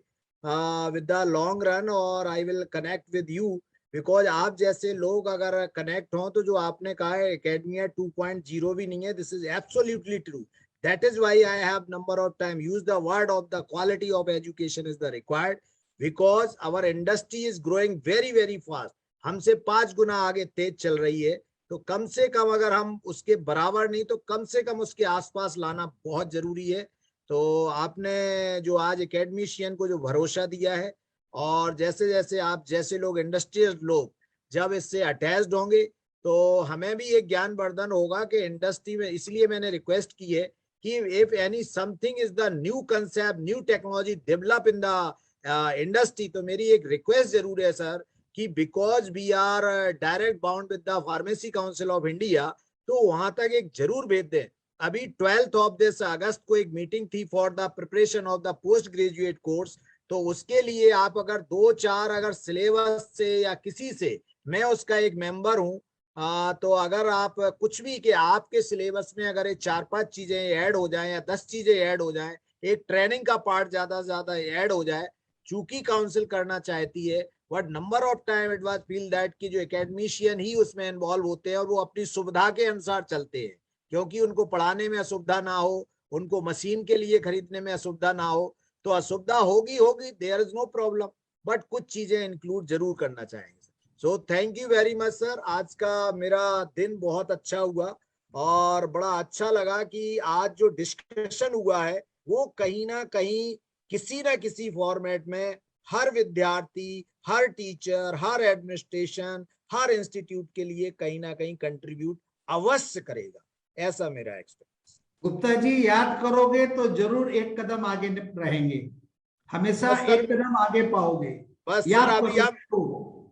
with the long run, और I will connect with you because आप जैसे लोग अगर connect हों तो जो आपने कहा है Academia 2.0 भी नहीं है. This is absolutely true. That is why I have number of time used the word of the quality of education is the required, because our industry is growing very very fast. हमसे 5 गुना आगे तेज चल रही है, तो कम से कम अगर हम उसके बराबर नहीं तो कम से कम उसके आसपास लाना बहुत जरूरी है. तो आपने जो आज एकेडमिशियन को जो भरोसा दिया है, और जैसे जैसे आप जैसे लोग इंडस्ट्रियल लोग जब इससे अटैच्ड होंगे तो हमें भी एक ज्ञानवर्धन होगा कि इंडस्ट्री में. इसलिए मैंने रिक्वेस्ट की है कि if any something is the new concept, new technology develop in the industry, तो मेरी एक रिक्वेस्ट जरूर है सर कि because we are direct bound with the pharmacy council of India, तो वहां तक एक जरूर भेज दें. अभी 12th ऑफ दिस अगस्त को एक मीटिंग थी for the preparation of the post graduate course. तो उसके लिए आप अगर 2-4 अगर सिलेबस से या किसी से, मैं उसका एक मेंबर हूं, तो अगर आप कुछ भी कि आपके सिलेबस में अगर ये 4-5 चीजें ऐड हो जाएं या 10 चीजें ऐड हो जाएं, एक ट्रेनिंग का पार्ट ज्यादा से ज्यादा ऐड हो जाए, चूंकि काउंसिल करना चाहती है, but number of time it was feel that कि जो एकेडमिशियन ही उसमें इन्वॉल्व होते हैं और वो अपनी सुविधा के अनुसार चलते हैं, क्योंकि उनको पढ़ाने में असुविधा ना हो, उनको मशीन के लिए खरीदने में असुविधा ना हो. तो असुविधा होगी, there is no problem, but कुछ चीजें इंक्लूड जरूर करना चाहेंगे. So thank you very much sir. आज का मेरा दिन बहुत अच्छा हुआ और बड़ा अच्छा लगा कि आज जो डिस्कशन हुआ है वो कहीं ना कहीं किसी ना किसी फॉर्मेट में हर विद्यार्थी, हर टीचर, हर एडमिनिस्ट्रेशन, हर इंस्टीट्यूट के लिए कहीं ना कहीं कंट्रीब्यूट अवश्य करेगा, ऐसा मेरा एक्सपेक्टेशन. गुप्ता जी, याद करोगे तो जरूर एक कदम आगे रहेंगे, हमेशा एक कदम आगे पाओगे. बस याद सर, अभी आप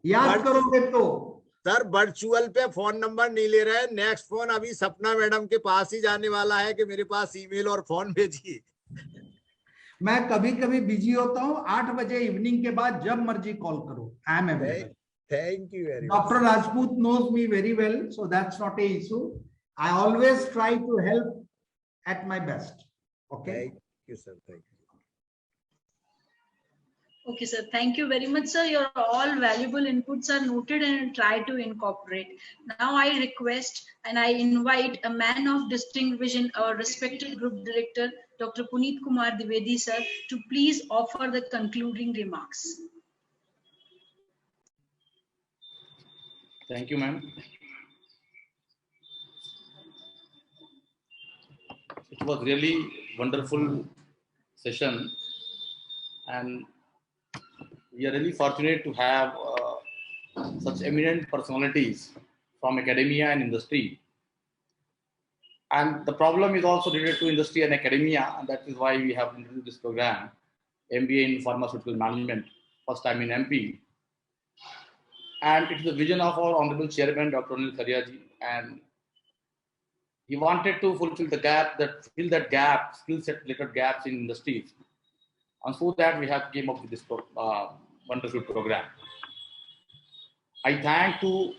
याद करोगे तो सर वर्चुअल पे फोन नंबर नहीं ले रहे हैं। नेक्स्ट फोन अभी सपना मैडम के पास ही जाने वाला है कि मेरे पास ईमेल और फोन भेजिए। मैं कभी कभी बिजी होता हूँ, 8 बजे इवनिंग के बाद जब मर्जी कॉल करो, I am available. Thank you very much. Dr. Rajput knows me very well, so that's not a issue. I always try to help at my best. Okay. Thank you sir, thank you. Okay, sir. Thank you very much, sir. Your all valuable inputs are noted and try to incorporate. Now I request and I invite a man of distinct vision, our respected group director, Dr. Puneet Kumar Dwivedi, sir, to please offer the concluding remarks. Thank you, ma'am. It was really wonderful session, and we are really fortunate to have such eminent personalities from academia and industry. And the problem is also related to industry and academia, and that is why we have introduced this program, MBA in Pharmaceutical Management, first time in MP. And it is the vision of our Honorable Chairman, Dr. Anil Khariaji, and he wanted to fulfill the gap, fill that gap, skill set related gaps in industries. And so that we have came up with this wonderful program. I thank to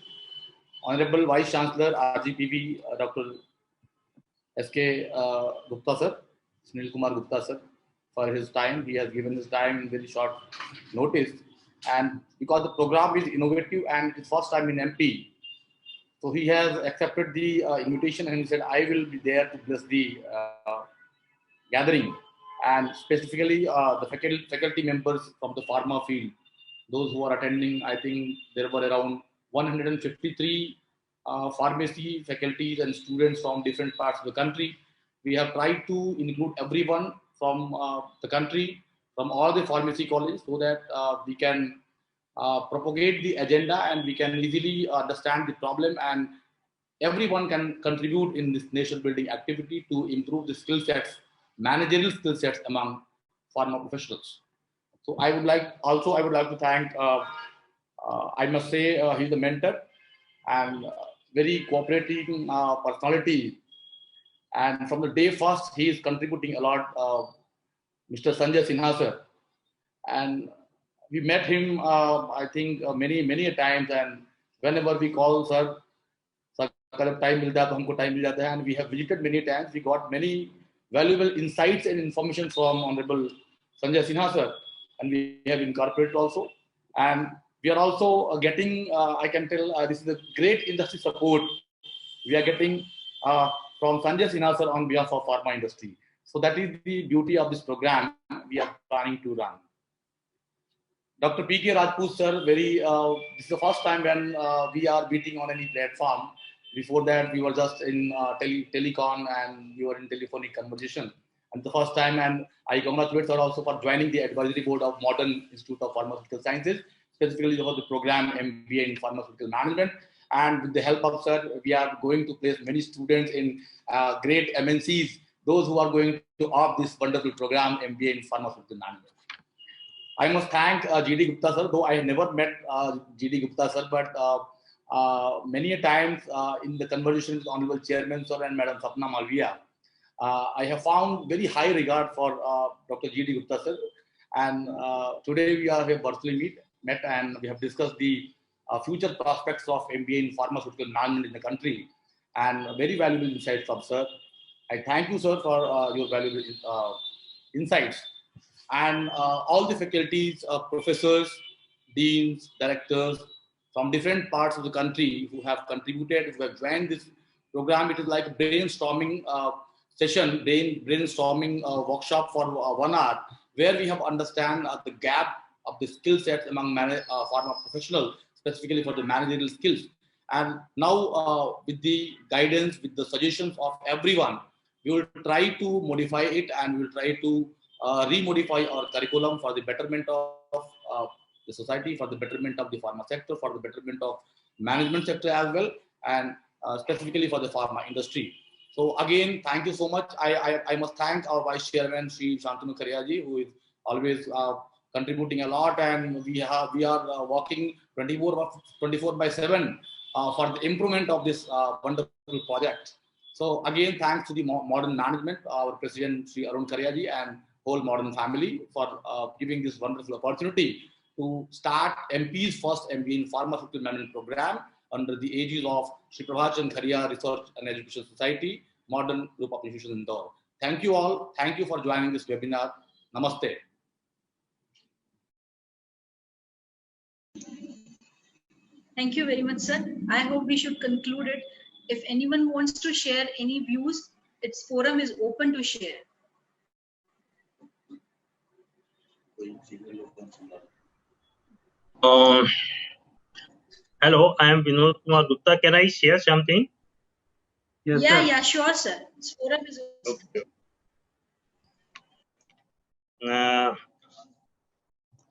Honorable Vice Chancellor, RGPV, Dr. S.K. Gupta sir, Sunil Kumar Gupta sir, for his time. He has given his time in very short notice. And because the program is innovative and it's first time in MP, so he has accepted the invitation and he said, I will be there to bless the gathering. And specifically the faculty members from the pharma field, those who are attending, I think there were around 153 pharmacy faculties and students from different parts of the country. We have tried to include everyone from the country, from all the pharmacy colleges, so that we can propagate the agenda and we can easily understand the problem, and everyone can contribute in this nation building activity to improve the skill sets, managerial skill sets among pharma professionals. So I would like to thank, I must say, he's a mentor and very cooperating personality. And from the day first, he is contributing a lot, Mr. Sanjay Sinha sir. And we met him, I think, many a times. And whenever we call sir, time mil jata, humko time mil jata hai, and we have visited many times. We got many valuable insights and information from Honorable Sanjay Sinha sir, and we have incorporated also. And we are also getting, I can tell, this is a great industry support we are getting from Sanjay Sinha sir on behalf of pharma industry. So that is the beauty of this program we are planning to run. Dr. P.K. Rajput sir, this is the first time when we are meeting on any platform. Before that, we were just in telecon and we were in telephonic conversation. And the first time, and I congratulate sir also for joining the advisory board of Modern Institute of Pharmaceutical Sciences, specifically for the program MBA in Pharmaceutical Management. And with the help of sir, we are going to place many students in great MNCs, those who are going to opt this wonderful program MBA in Pharmaceutical Management. I must thank G.D. Gupta sir, though I have never met G.D. Gupta sir, but many a times in the conversations with Honorable Chairman sir and Madam Sapna Malviya, I have found very high regard for Dr. G.D. Gupta sir. And today we are here virtually met and we have discussed the future prospects of MBA in Pharmaceutical Management in the country, and very valuable insights from sir. I thank you sir for your valuable insights. And all the faculties, professors, deans, directors from different parts of the country who have contributed, who have joined this program. It is like a brainstorming session, brainstorming workshop for 1 hour, where we have understand the gap of the skill sets among pharma professionals, specifically for the managerial skills. And now with the guidance, with the suggestions of everyone, we will try to modify it and we will try to remodify our curriculum for the betterment of the society, for the betterment of the pharma sector, for the betterment of management sector as well, and specifically for the pharma industry. So again, thank you so much. I must thank our Vice Chairman, Shri Shantanu Khariaji, who is always contributing a lot, and we are working 24/7 for the improvement of this wonderful project. So again, thanks to the modern management, our president, Sri Arun Khariaji, and whole modern family for giving this wonderful opportunity to start MP's first MBA in Pharmaceutical Management program under the aegis of Sri Prabhachan Kharia Research and Education Society, Modern Group of Institutions in Indore. Thank you all. Thank you for joining this webinar. Namaste. Thank you very much, sir. I hope we should conclude it. If anyone wants to share any views, its forum is open to share. Hello, I am Vinod Kumar Gupta. Can I share something? Yes, Yeah, sir. yeah, sure, sir. Its forum is open. Okay.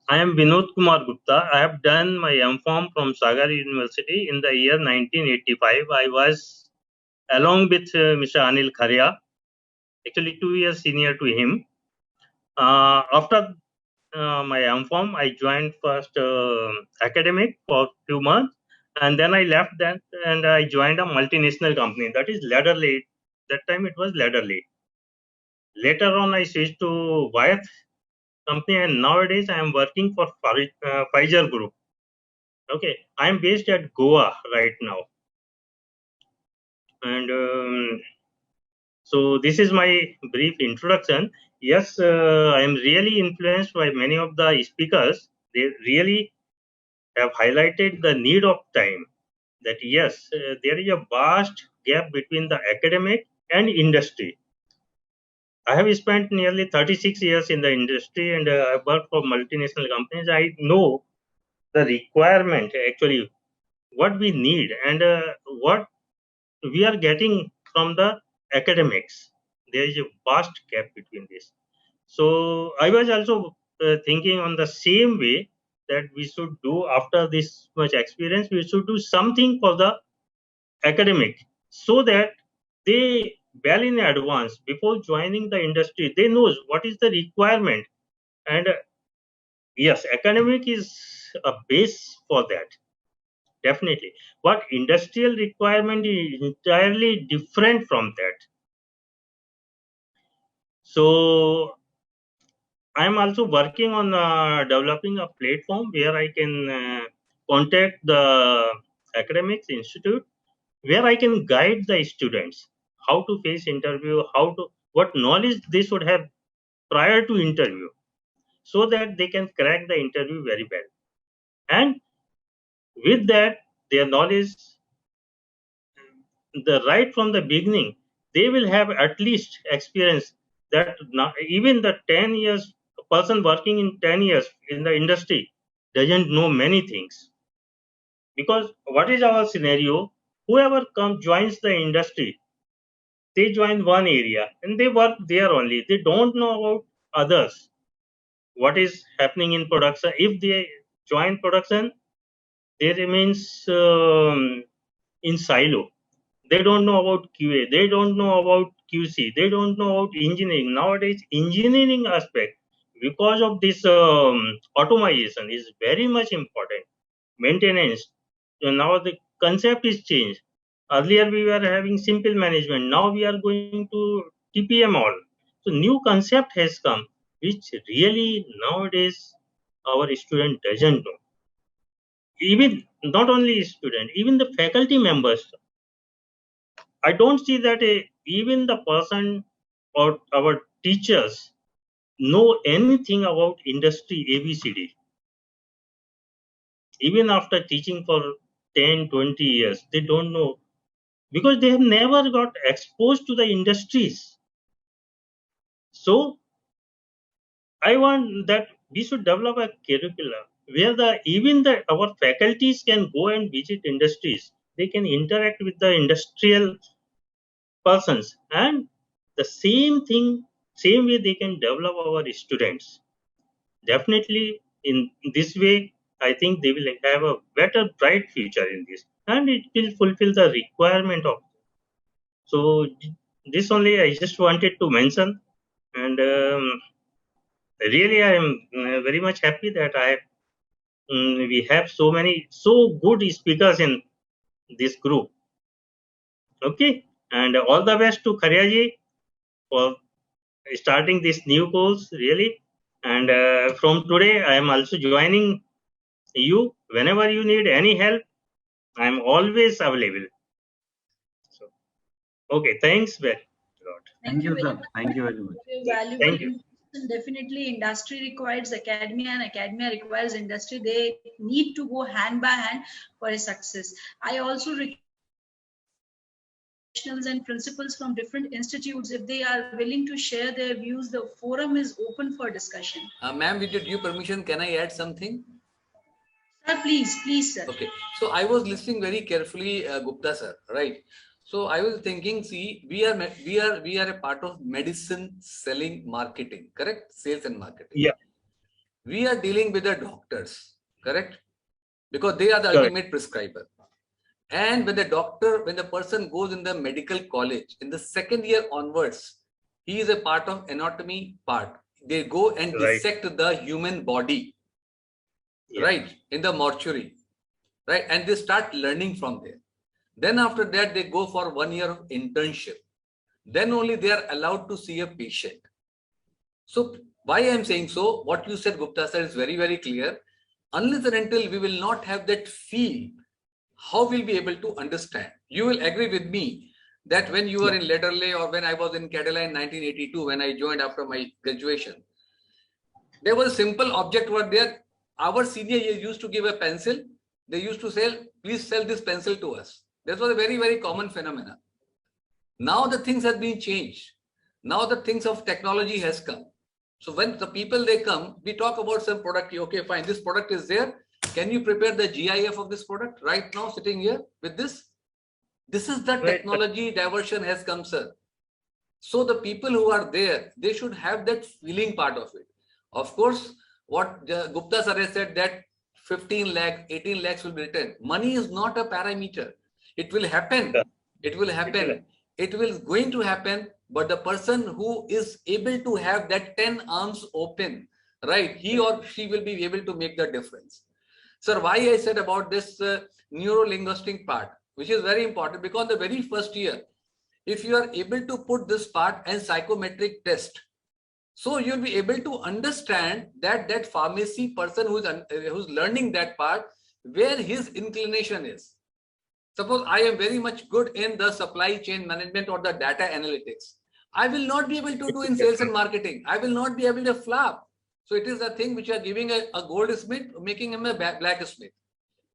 I am Vinod Kumar Gupta. I have done my M.Pharm from Sagar University in the year 1985. I was along with Mr. Anil Kharia, actually 2 years senior to him. After my M.Pharm, I joined first academic for a few months, and then I left that and I joined a multinational company, that is Ladderley. That time it was Ladderley. Later on, I switched to Wyeth company, and nowadays I am working for Pfizer Group. Okay, I am based at Goa right now, and so this is my brief introduction. Yes, I am really influenced by many of the speakers. They really have highlighted the need of time. That yes, there is a vast gap between the academic and industry. I have spent nearly 36 years in the industry, and I work for multinational companies. I know the requirement, actually what we need and what we are getting from the academics. There is a vast gap between this. So I was also thinking on the same way that we should do, after this much experience, we should do something for the academic, so that they well in advance, before joining the industry, they knows what is the requirement. And yes, academic is a base for that, definitely, but industrial requirement is entirely different from that. So I am also working on developing a platform where I can contact the academics institute, where I can guide the students how to face interview, what knowledge they should have prior to interview, so that they can crack the interview very well. And with that, their knowledge, the right from the beginning, they will have at least experience that even the 10 years person working in 10 years in the industry doesn't know many things. Because what is our scenario? Whoever joins the industry, they join one area and they work there only. They don't know about others, what is happening in production. If they join production, they remains in silo. They don't know about QA, they don't know about QC, they don't know about engineering. Nowadays, engineering aspect, because of this automation, is very much important. Maintenance. So now the concept is changed. Earlier we were having simple management. Now we are going to TPM all. So new concept has come, which really nowadays our student doesn't know. Even not only student, even the faculty members. I don't see that even the person or our teachers know anything about industry ABCD. Even after teaching for 10, 20 years, they don't know, because they have never got exposed to the industries. So I want that we should develop a curriculum where our faculties can go and visit industries. They can interact with the industrial persons, and the same way they can develop our students. Definitely in this way, I think they will have a better, bright future in this, and it will fulfill the requirement of. So this only I just wanted to mention, and really I am very much happy that we have so good speakers in this group. Okay, and all the best to Kharyaji for starting this new course, really. And from today, I am also joining you. Whenever you need any help, I am always available. So, okay, thanks very lot. Thank you, sir. Thank you very much. Thank you. Definitely, industry requires academia and academia requires industry. They need to go hand by hand for a success. I also professionals and principals from different institutes, if they are willing to share their views, the forum is open for discussion. Ma'am, with your due permission, can I add something? Sir, please, sir. Okay. So I was listening very carefully, Gupta sir, right? So I was thinking, see, we are a part of medicine selling marketing, correct? Sales and marketing. Yeah. We are dealing with the doctors, correct? Because they are the Correct. ultimate prescriber. And when the person goes in the medical college, in the second year onwards, he is a part of anatomy part. They go and Right. dissect the human body, Yeah. right, in the mortuary, right? And they start learning from there. Then after that, they go for 1 year of internship. Then only they are allowed to see a patient. So why I am saying so, what you said, Gupta sir, is very, very clear. Unless and until we will not have that feel, how we'll be able to understand? You will agree with me that when you were in Lederle or when I was in Kerala in 1982, when I joined after my graduation, there was a simple object were there. Our senior used to give a pencil. They used to say, please sell this pencil to us. This was a very, very common phenomenon. Now the things have been changed. Now the things of technology has come. So when the people they come, we talk about some product. Okay, fine. This product is there. Can you prepare the GIF of this product right now sitting here with this? This is the technology diversion has come, sir. So the people who are there, they should have that feeling part of it. Of course, what Gupta sir has said that 15 lakhs, 18 lakhs will be returned. Money is not a parameter. It will happen. It will happen. It will going to happen. But the person who is able to have that 10 arms open, right? He or she will be able to make the difference. Sir, why I said about this neuro-linguistic part, which is very important, because the very first year, if you are able to put this part and psychometric test, so you'll be able to understand that pharmacy person who's learning that part, where his inclination is. Suppose I am very much good in the supply chain management or the data analytics. I will not be able to do in sales and marketing. I will not be able to flop. So it is a thing which are giving a goldsmith, making him a blacksmith.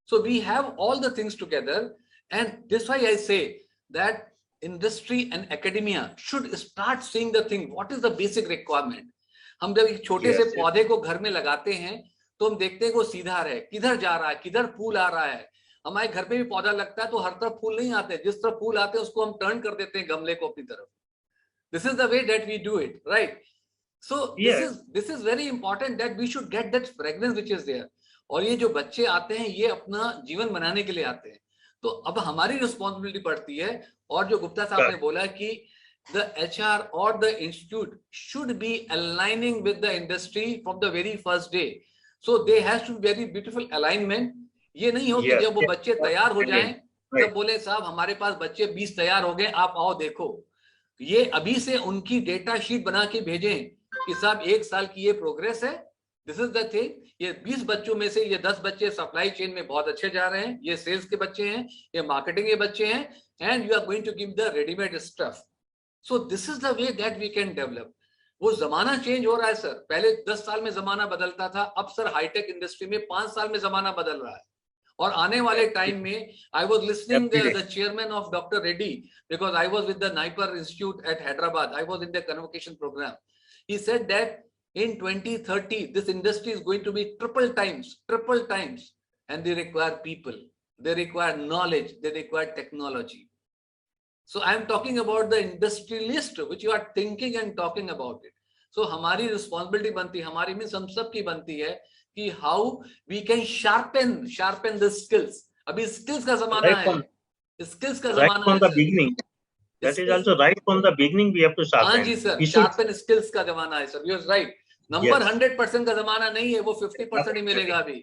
So we have all the things together. And this is why I say that industry and academia should start seeing the thing. What is the basic requirement? हम जब एक छोटे से पौधे को घर में लगाते हैं तो हम देखते हैं वो सीधा है, किधर जा रहा है, किधर फूल आ रहा है. हमारे घर पे भी पौधा लगता है तो हर तरफ फूल नहीं आते, जिस तरफ फूल आते हैं उसको हम टर्न कर देते हैं गमले को अपनी तरफ. This is the way that we do it, right? So this is very important that we should get that fragrance which is there. और ये जो बच्चे आते हैं ये अपना जीवन बनाने के लिए आते हैं. तो अब हमारी रिस्पॉन्सिबिलिटी पड़ती है. और जो गुप्ता साहब ने बोला कि the HR or the institute should be aligning with the industry from the very first day. So there has to be very beautiful alignment. ये नहीं हो कि जब वो बच्चे तैयार हो जाएं तब बोले साहब हमारे पास बच्चे 20 तैयार हो गए, आप आओ देखो. ये अभी से उनकी डेटा शीट बना के भेजें कि साहब 1 साल की ये प्रोग्रेस है. This is the thing. ये 20 बच्चों में से ये 10 बच्चे सप्लाई चेन में बहुत अच्छे जा रहे हैं, ये सेल्स के बच्चे हैं, ये मार्केटिंग के बच्चे हैं, and you are going to give the readymade stuff. So this is the way that we can develop. वो जमाना चेंज हो रहा है सर. पहले 10 साल में जमाना बदलता था, अब सर हाईटेक इंडस्ट्री में 5 साल में जमाना बदल रहा है. और आने वाले टाइम में I was listening the chairman of doctor Reddy because I was with the NIPER institute at Hyderabad. I was in the convocation program. He said that in 2030 this industry is going to be triple times, and they require people, they require knowledge, they require technology. So I am talking about the industrialist which you are thinking and talking about it. So हमारी responsibility बनती है, हमारी means हम सब की बनती है कि how we can sharpen the skills. अभी skills का जमाना है, skills का जमाना है. From the beginning. That is also right from the beginning we have to sharpen. हाँ जी सर, sharpen skills का जमाना है sir. You are right. Number 100% का जमाना नहीं है, वो 50% ही मिलेगा अभी.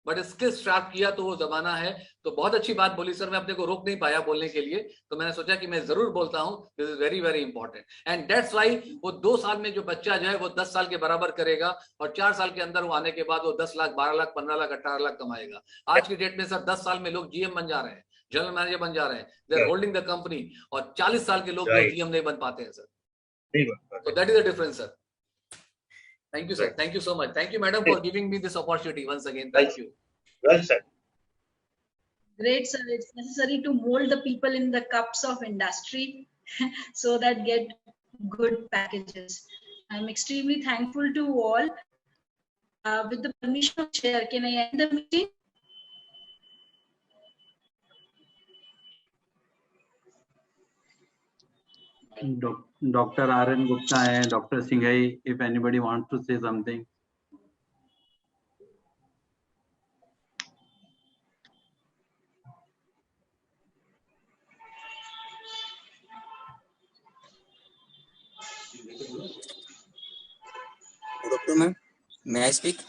बट स्किल्स शार्प किया तो वो जमाना है। तो बहुत अच्छी बात बोली सर, मैं अपने को रोक नहीं पाया बोलने के लिए, तो मैंने सोचा कि मैं जरूर बोलता हूँ। This is very very important and that's why वो 2 साल में जो बच्चा जो है वो 10 साल के बराबर करेगा और 4 साल के अंदर वो आने के बाद वो 10 लाख 12 लाख 15 लाख 18 लाख कमाएगा। आज की डेट में सर 10 साल में लोग जीएम बन जा रहे हैं, जनरल मैनेजर बन जा रहे हैं, they are holding the company, और 40 साल के लोग जो जीएम नहीं बन पाते हैं sir. So that is the difference, sir. Thank you, sir. Thank you so much. Thank you, madam, for giving me this opportunity once again. Thank you. Well said. Great, sir. It's necessary to mold the people in the cups of industry so that get good packages. I'm extremely thankful to all. With the permission of chair, can I end the meeting? Dr. R.N. Gupta and Dr. Singhai, if anybody wants to say something. Good afternoon, ma'am. May I speak?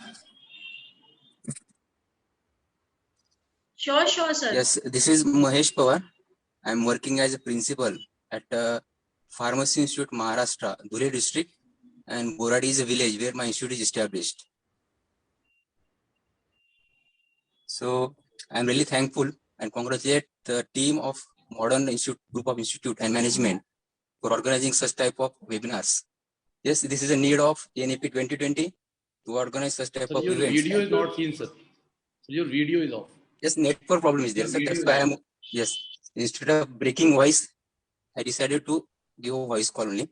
Sure, sir. Yes, this is Mahesh Pawar. I am working as a principal at Pharmacy Institute, Maharashtra, Dhule district, and Boradi is a village where my institute is established. So I am really thankful and congratulate the team of Modern Institute Group of Institute and Management for organizing such type of webinars. Yes, this is a need of NAP 2020 to organize such type of your events. Your video is not seen, sir. So your video is off. Yes, network problem is there, sir. That's why I am, yes, instead of breaking voice, I decided to give a voice call only.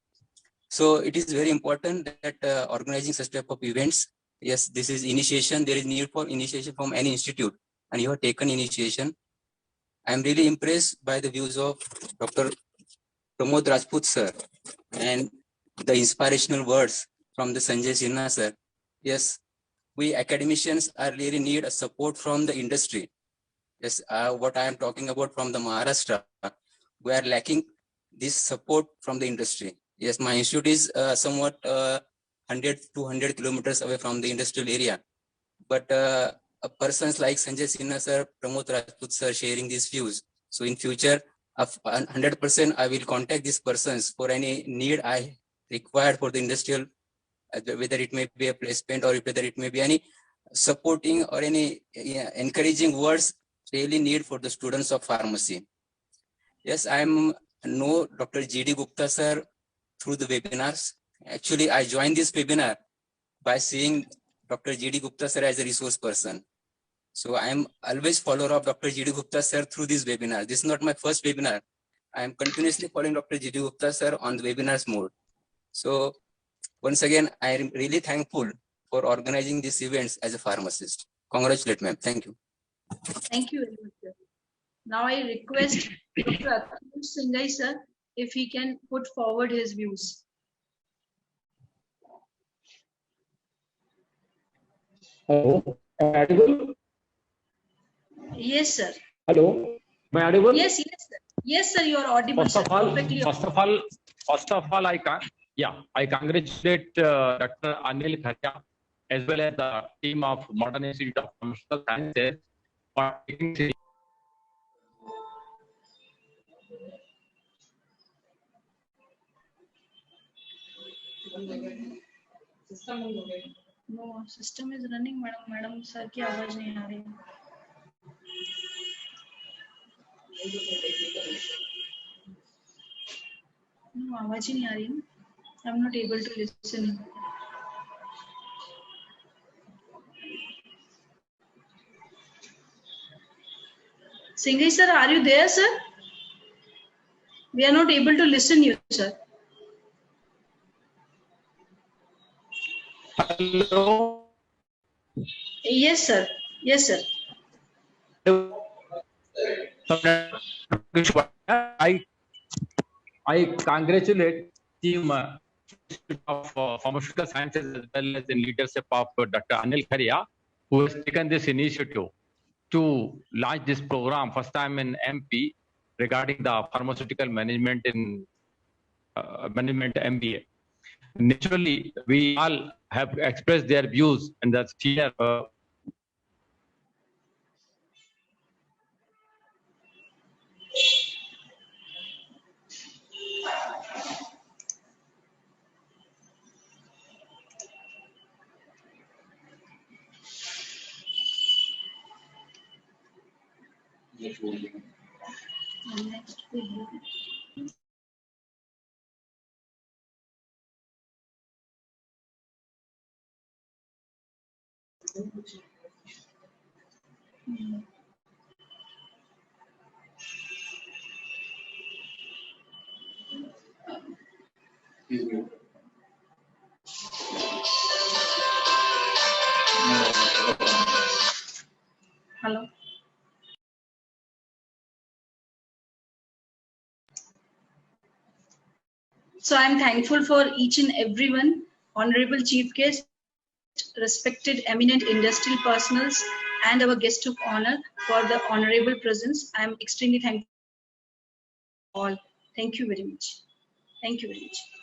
So it is very important that organizing such type of events, yes, this is initiation. There is need for initiation from any institute, and you have taken initiation. I am really impressed by the views of Dr. Pramod Rajput sir and the inspirational words from the Sanjay Sinha sir. Yes, we academicians are really need a support from the industry. Yes, what I am talking about from the Maharashtra, we are lacking this support from the industry. Yes, my institute is somewhat 100-200 kilometers away from the industrial area. But persons like Sanjay Sinha sir, Pramod Rajput sir sharing these views. So in future, 100% I will contact these persons for any need I required for the industrial, whether it may be a placement or whether it may be any supporting or any encouraging words really need for the students of pharmacy. Yes, I know Dr. G.D. Gupta sir through the webinars. Actually, I joined this webinar by seeing Dr. G.D. Gupta sir as a resource person. So I am always follower of Dr. G.D. Gupta sir through this webinar. This is not my first webinar. I am continuously following Dr. G.D. Gupta sir on the webinars mode. So once again, I am really thankful for organizing these events as a pharmacist. Congratulate, ma'am. Thank you. Thank you very much, sir. Now I request Dr. Atul Singhai sir if he can put forward his views. Hello, am I audible? Yes, sir. Hello, am I audible? Yes, sir. Yes, sir, you are audible. First of all, I congratulate Dr. Anil Kharia as well as the team of Modern Institute of Pharmaceutical Sciences for taking No, system is running, madam. Sir, की आवाज नहीं आ रही. No, आवाज ही नहीं आ रही. I'm not able to listen. Singhai sir, are you there, sir? We are not able to listen you, sir. Hello. Yes, sir. Yes, sir. I congratulate team of Pharmaceutical Sciences as well as the leadership of Dr. Anil Kharia, who has taken this initiative to launch this program first time in MP regarding the pharmaceutical management in management MBA. Naturally, we all have expressed their views and that's here. Next we have hello. So I'm thankful for each and everyone, honorable chief guest, respected eminent industrial personals, and our guest of honor for the honorable presence. I'm extremely thankful all. Thank you very much. Thank you very much.